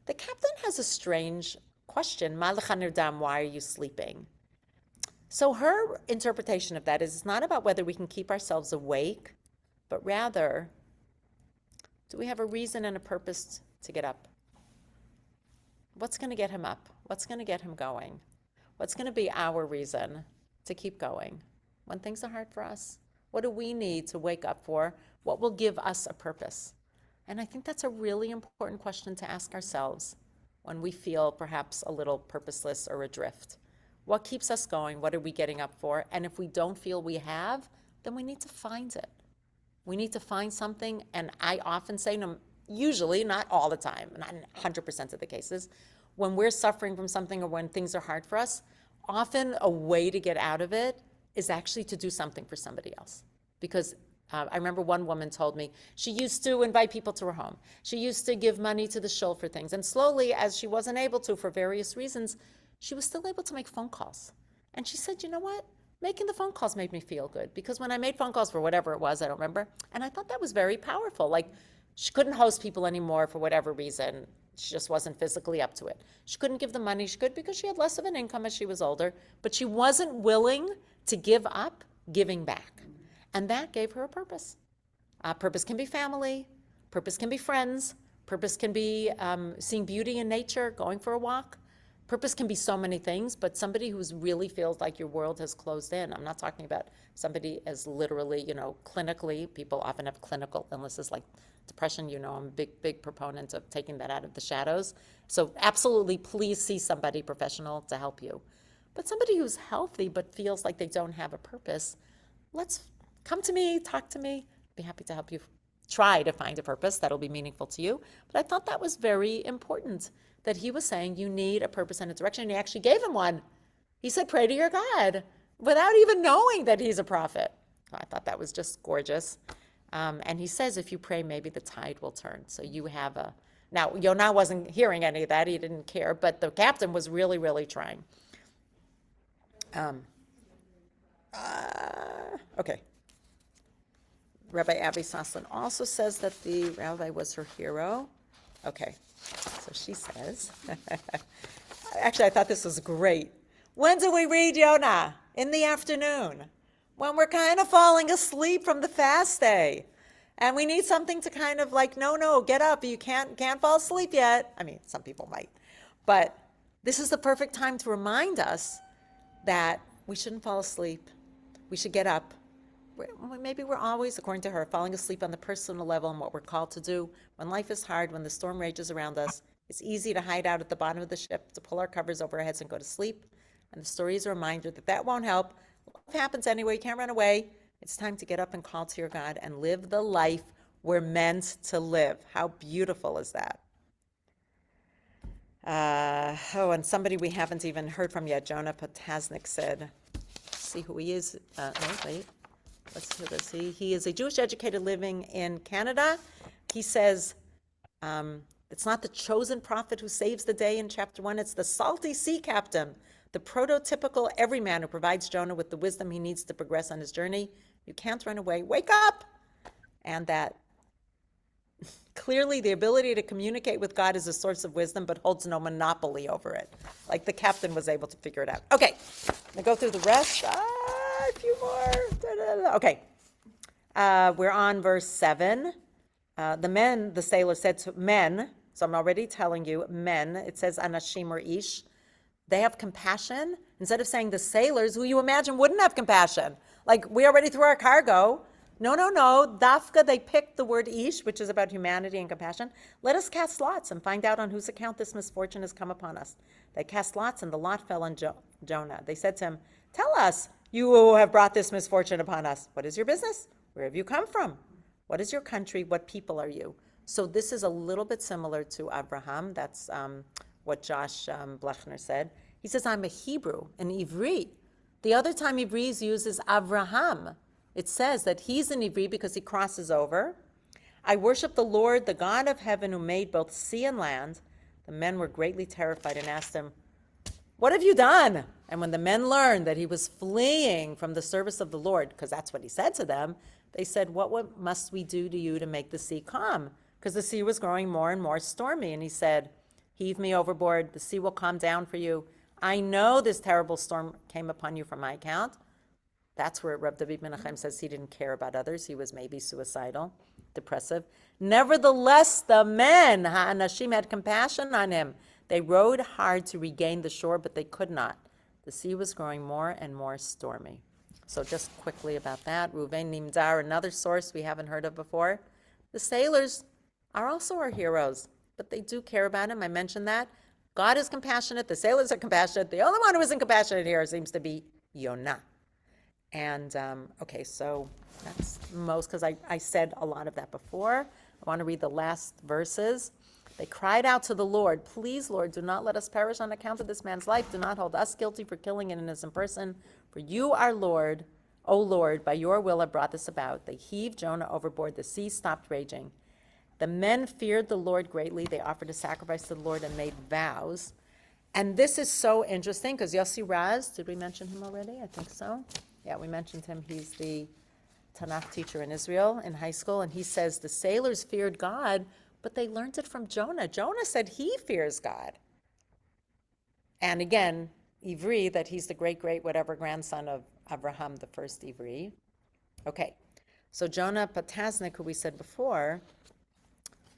The captain has a strange question. Ma lecha nirdam, why are you sleeping? So her interpretation of that is, it's not about whether we can keep ourselves awake, but rather, do we have a reason and a purpose to get up? What's going to get him up? What's going to get him going? What's going to be our reason to keep going when things are hard for us? What do we need to wake up for? What will give us a purpose? And I think that's a really important question to ask ourselves when we feel perhaps a little purposeless or adrift. What keeps us going? What are we getting up for? And if we don't feel we have, then we need to find it. We need to find something, and I often say, usually, not all the time, not in 100% of the cases, when we're suffering from something or when things are hard for us, often a way to get out of it is actually to do something for somebody else. Because I remember one woman told me she used to invite people to her home. She used to give money to the shul for things. And slowly, as she wasn't able to for various reasons, she was still able to make phone calls. And she said, you know what? Making the phone calls made me feel good, because when I made phone calls for whatever it was, I don't remember, and I thought that was very powerful. She couldn't host people anymore for whatever reason. She just wasn't physically up to it. She couldn't give the money she could because she had less of an income as she was older, but she wasn't willing to give up giving back. And that gave her a purpose. Purpose can be family, purpose can be friends, purpose can be seeing beauty in nature, going for a walk. Purpose can be so many things, but somebody who really feels like your world has closed in. I'm not talking about somebody as literally, clinically. People often have clinical illnesses like depression. I'm a big proponent of taking that out of the shadows. So absolutely, please see somebody professional to help you. But somebody who's healthy but feels like they don't have a purpose, let's come to me, talk to me. I'd be happy to help you try to find a purpose that'll be meaningful to you. But I thought that was very important, that he was saying you need a purpose and a direction, and he actually gave him one. He said, pray to your God, without even knowing that he's a prophet. I thought that was just gorgeous. And he says, if you pray, maybe the tide will turn. So you have a, now, Yonah wasn't hearing any of that. He didn't care, but the captain was really, really trying. Okay. Rabbi Abby Soslin also says that the rabbi was her hero. Okay, so she says, actually, I thought this was great. When do we read Yonah? In the afternoon, when we're kind of falling asleep from the fast day. And we need something to kind of like, no, get up. You can't fall asleep yet. I mean, some people might. But this is the perfect time to remind us that we shouldn't fall asleep. We should get up. Maybe we're always, according to her, falling asleep on the personal level and what we're called to do. When life is hard, when the storm rages around us, it's easy to hide out at the bottom of the ship, to pull our covers over our heads and go to sleep. And the story is a reminder that that won't help. Life happens anyway. You can't run away. It's time to get up and call to your God and live the life we're meant to live. How beautiful is that? And somebody we haven't even heard from yet, Jonah Potasnik said, see who he is. No, wait. Let's hear this. He is a Jewish educated living in Canada. He says, it's not the chosen prophet who saves the day in chapter 1. It's the salty sea captain, the prototypical everyman who provides Jonah with the wisdom he needs to progress on his journey. You can't run away. Wake up! And that clearly the ability to communicate with God is a source of wisdom, but holds no monopoly over it. Like the captain was able to figure it out. Okay, now go through the rest. A few more. Okay, we're on verse 7. The sailor said to men, so I'm already telling you, men, it says anashim or ish, they have compassion. Instead of saying the sailors, who you imagine wouldn't have compassion. Like, we already threw our cargo. No. Dafka, they picked the word ish, which is about humanity and compassion. Let us cast lots and find out on whose account this misfortune has come upon us. They cast lots, and the lot fell on Jonah. They said to him, tell us, you have brought this misfortune upon us. What is your business? Where have you come from? What is your country? What people are you? So this is a little bit similar to Abraham. That's what Josh Blechner said. He says, I'm a Hebrew, an Ivri. The other time Ivri is used is Avraham. It says that he's an Ivri because he crosses over. I worship the Lord, the God of heaven, who made both sea and land. The men were greatly terrified and asked him, what have you done? And when the men learned that he was fleeing from the service of the Lord, because that's what he said to them, they said, what must we do to you to make the sea calm? Because the sea was growing more and more stormy. And he said, heave me overboard. The sea will calm down for you. I know this terrible storm came upon you from my account. That's where Reb David Menachem says he didn't care about others. He was maybe suicidal, depressive. Nevertheless, the men, Ha'anashim, had compassion on him. They rowed hard to regain the shore, but they could not. The sea was growing more and more stormy. So just quickly about that, Reuven Nimdar, another source we haven't heard of before. The sailors are also our heroes, but they do care about him. I mentioned that. God is compassionate. The sailors are compassionate. The only one who isn't compassionate here seems to be Yonah. And, okay, so that's most, because I said a lot of that before. I want to read the last verses. They cried out to the Lord, please, Lord, do not let us perish on account of this man's life. Do not hold us guilty for killing an innocent person. For you, our Lord, O Lord, by your will have brought this about. They heaved Jonah overboard. The sea stopped raging. The men feared the Lord greatly. They offered a sacrifice to the Lord and made vows. And this is so interesting because Yossi Raz, did we mention him already? I think so. Yeah, we mentioned him. He's the Tanakh teacher in Israel in high school. And he says the sailors feared God, but they learned it from Jonah. Jonah said he fears God. And again, Ivri, that he's the great, whatever grandson of Abraham, the first Ivri. Okay, so Jonah Potasnik, who we said before,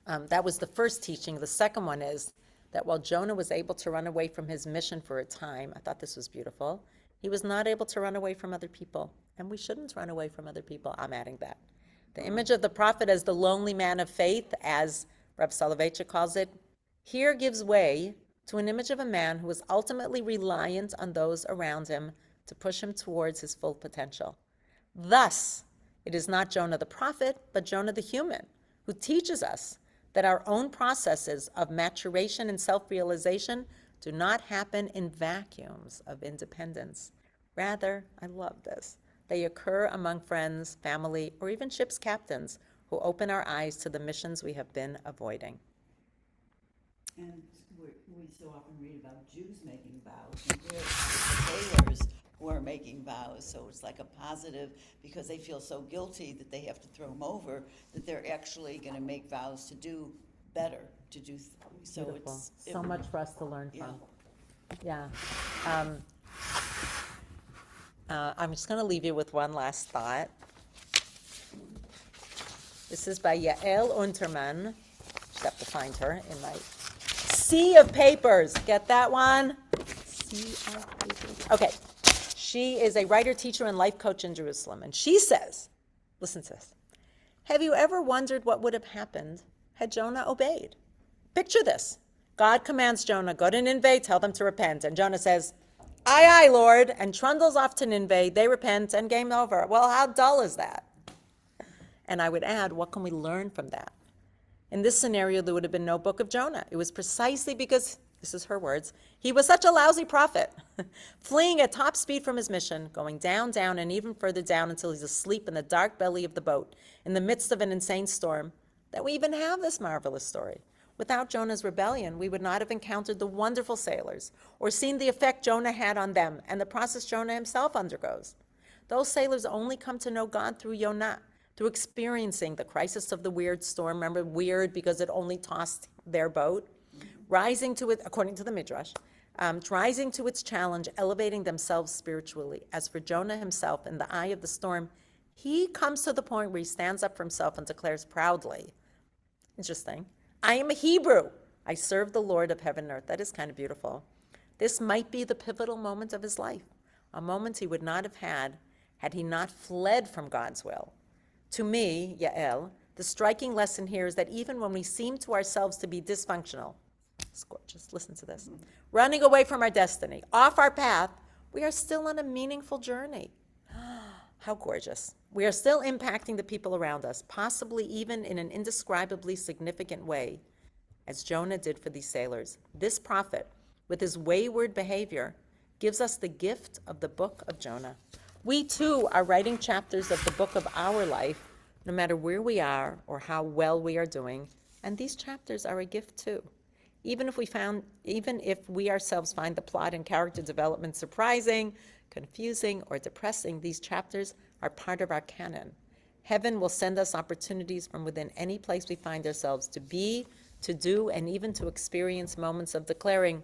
that was the first teaching. The second one is that while Jonah was able to run away from his mission for a time, I thought this was beautiful, he was not able to run away from other people. And we shouldn't run away from other people. I'm adding that. The image of the prophet as the lonely man of faith, as Reb Soloveitchik calls it, here gives way to an image of a man who is ultimately reliant on those around him to push him towards his full potential. Thus, it is not Jonah the prophet, but Jonah the human, who teaches us that our own processes of maturation and self-realization do not happen in vacuums of independence. Rather, I love this, They occur among friends, family, or even ship's captains who open our eyes to the missions we have been avoiding. And we so often read about Jews making vows, and here sailors who are making vows, so it's like a positive, because they feel so guilty that they have to throw them over, that they're actually gonna make vows to do better, to do, so Beautiful. it's. So much for us to learn Yeah. from. Yeah. I'm just going to leave you with one last thought. This is by Yael Unterman. Just have to find her in my sea of papers. Get that one? Sea of papers. Okay. She is a writer, teacher, and life coach in Jerusalem. And she says, listen to this. Have you ever wondered what would have happened had Jonah obeyed? Picture this. God commands Jonah, go to Nineveh, tell them to repent. And Jonah says, aye, aye, Lord, and trundles off to Nineveh. They repent and game over. Well, how dull is that? And I would add, what can we learn from that? In this scenario, there would have been no book of Jonah. It was precisely because, this is her words, he was such a lousy prophet, fleeing at top speed from his mission, going down, down, and even further down until he's asleep in the dark belly of the boat, in the midst of an insane storm, that we even have this marvelous story. Without Jonah's rebellion, we would not have encountered the wonderful sailors or seen the effect Jonah had on them and the process Jonah himself undergoes. Those sailors only come to know God through Yonah, through experiencing the crisis of the weird storm. Remember, weird because it only tossed their boat, rising to it, according to the Midrash, rising to its challenge, elevating themselves spiritually. As for Jonah himself, in the eye of the storm, he comes to the point where he stands up for himself and declares proudly, interesting, I am a Hebrew. I serve the Lord of heaven and earth. That is kind of beautiful. This might be the pivotal moment of his life, a moment he would not have had he not fled from God's will. To me, Yael, the striking lesson here is that even when we seem to ourselves to be dysfunctional, it's gorgeous, listen to this, running away from our destiny, off our path, we are still on a meaningful journey. How gorgeous. We are still impacting the people around us, possibly even in an indescribably significant way, as Jonah did for these sailors. This prophet, with his wayward behavior, gives us the gift of the book of Jonah. We too are writing chapters of the book of our life, no matter where we are or how well we are doing, and these chapters are a gift too. Even if we ourselves find the plot and character development surprising, confusing, or depressing, these chapters are part of our canon. Heaven will send us opportunities from within any place we find ourselves to be, to do, and even to experience moments of declaring,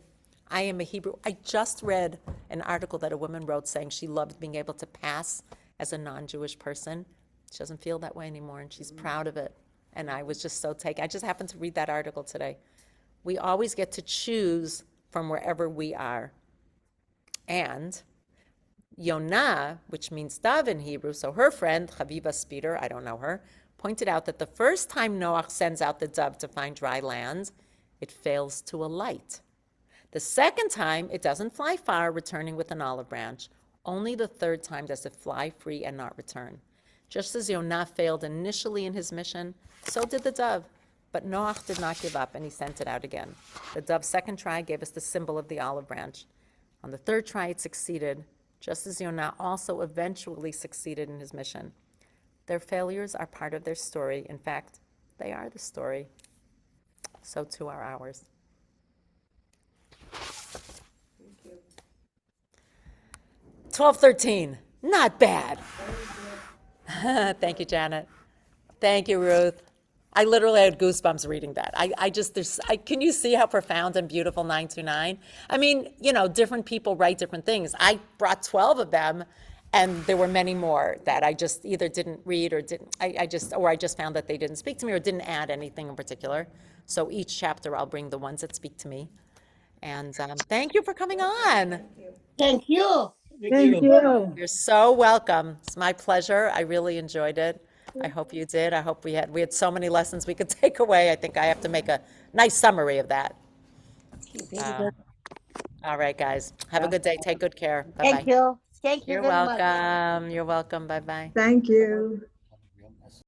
I am a Hebrew. I just read an article that a woman wrote saying she loved being able to pass as a non-Jewish person. She doesn't feel that way anymore, and she's proud of it. And I was just so taken. I just happened to read that article today. We always get to choose from wherever we are. And Yonah, which means dove in Hebrew, so her friend, Chaviva Speeder, I don't know her, pointed out that the first time Noach sends out the dove to find dry land, it fails to alight. The second time, it doesn't fly far, returning with an olive branch. Only the third time does it fly free and not return. Just as Yonah failed initially in his mission, so did the dove. But Noach did not give up, and he sent it out again. The dove's second try gave us the symbol of the olive branch. On the third try, it succeeded, just as Yonah also eventually succeeded in his mission. Their failures are part of their story. In fact, they are the story. So too are ours. Thank you. 12:13, not bad. Thank you, Janet. Thank you, Ruth. I literally had goosebumps reading that. Can you see how profound and beautiful 929? I mean, different people write different things. I brought 12 of them, and there were many more that I just either didn't read or I just found that they didn't speak to me or didn't add anything in particular. So each chapter I'll bring the ones that speak to me. And thank you for coming on. Thank you. Thank you. You're so welcome. It's my pleasure. I really enjoyed it. I hope you did. I hope we had so many lessons we could take away. I think I have to make a nice summary of that. All right, guys. Have a good day. Take good care. Bye-bye. Thank you. Thank you You're very much. welcome. You're welcome. Bye-bye. Thank you.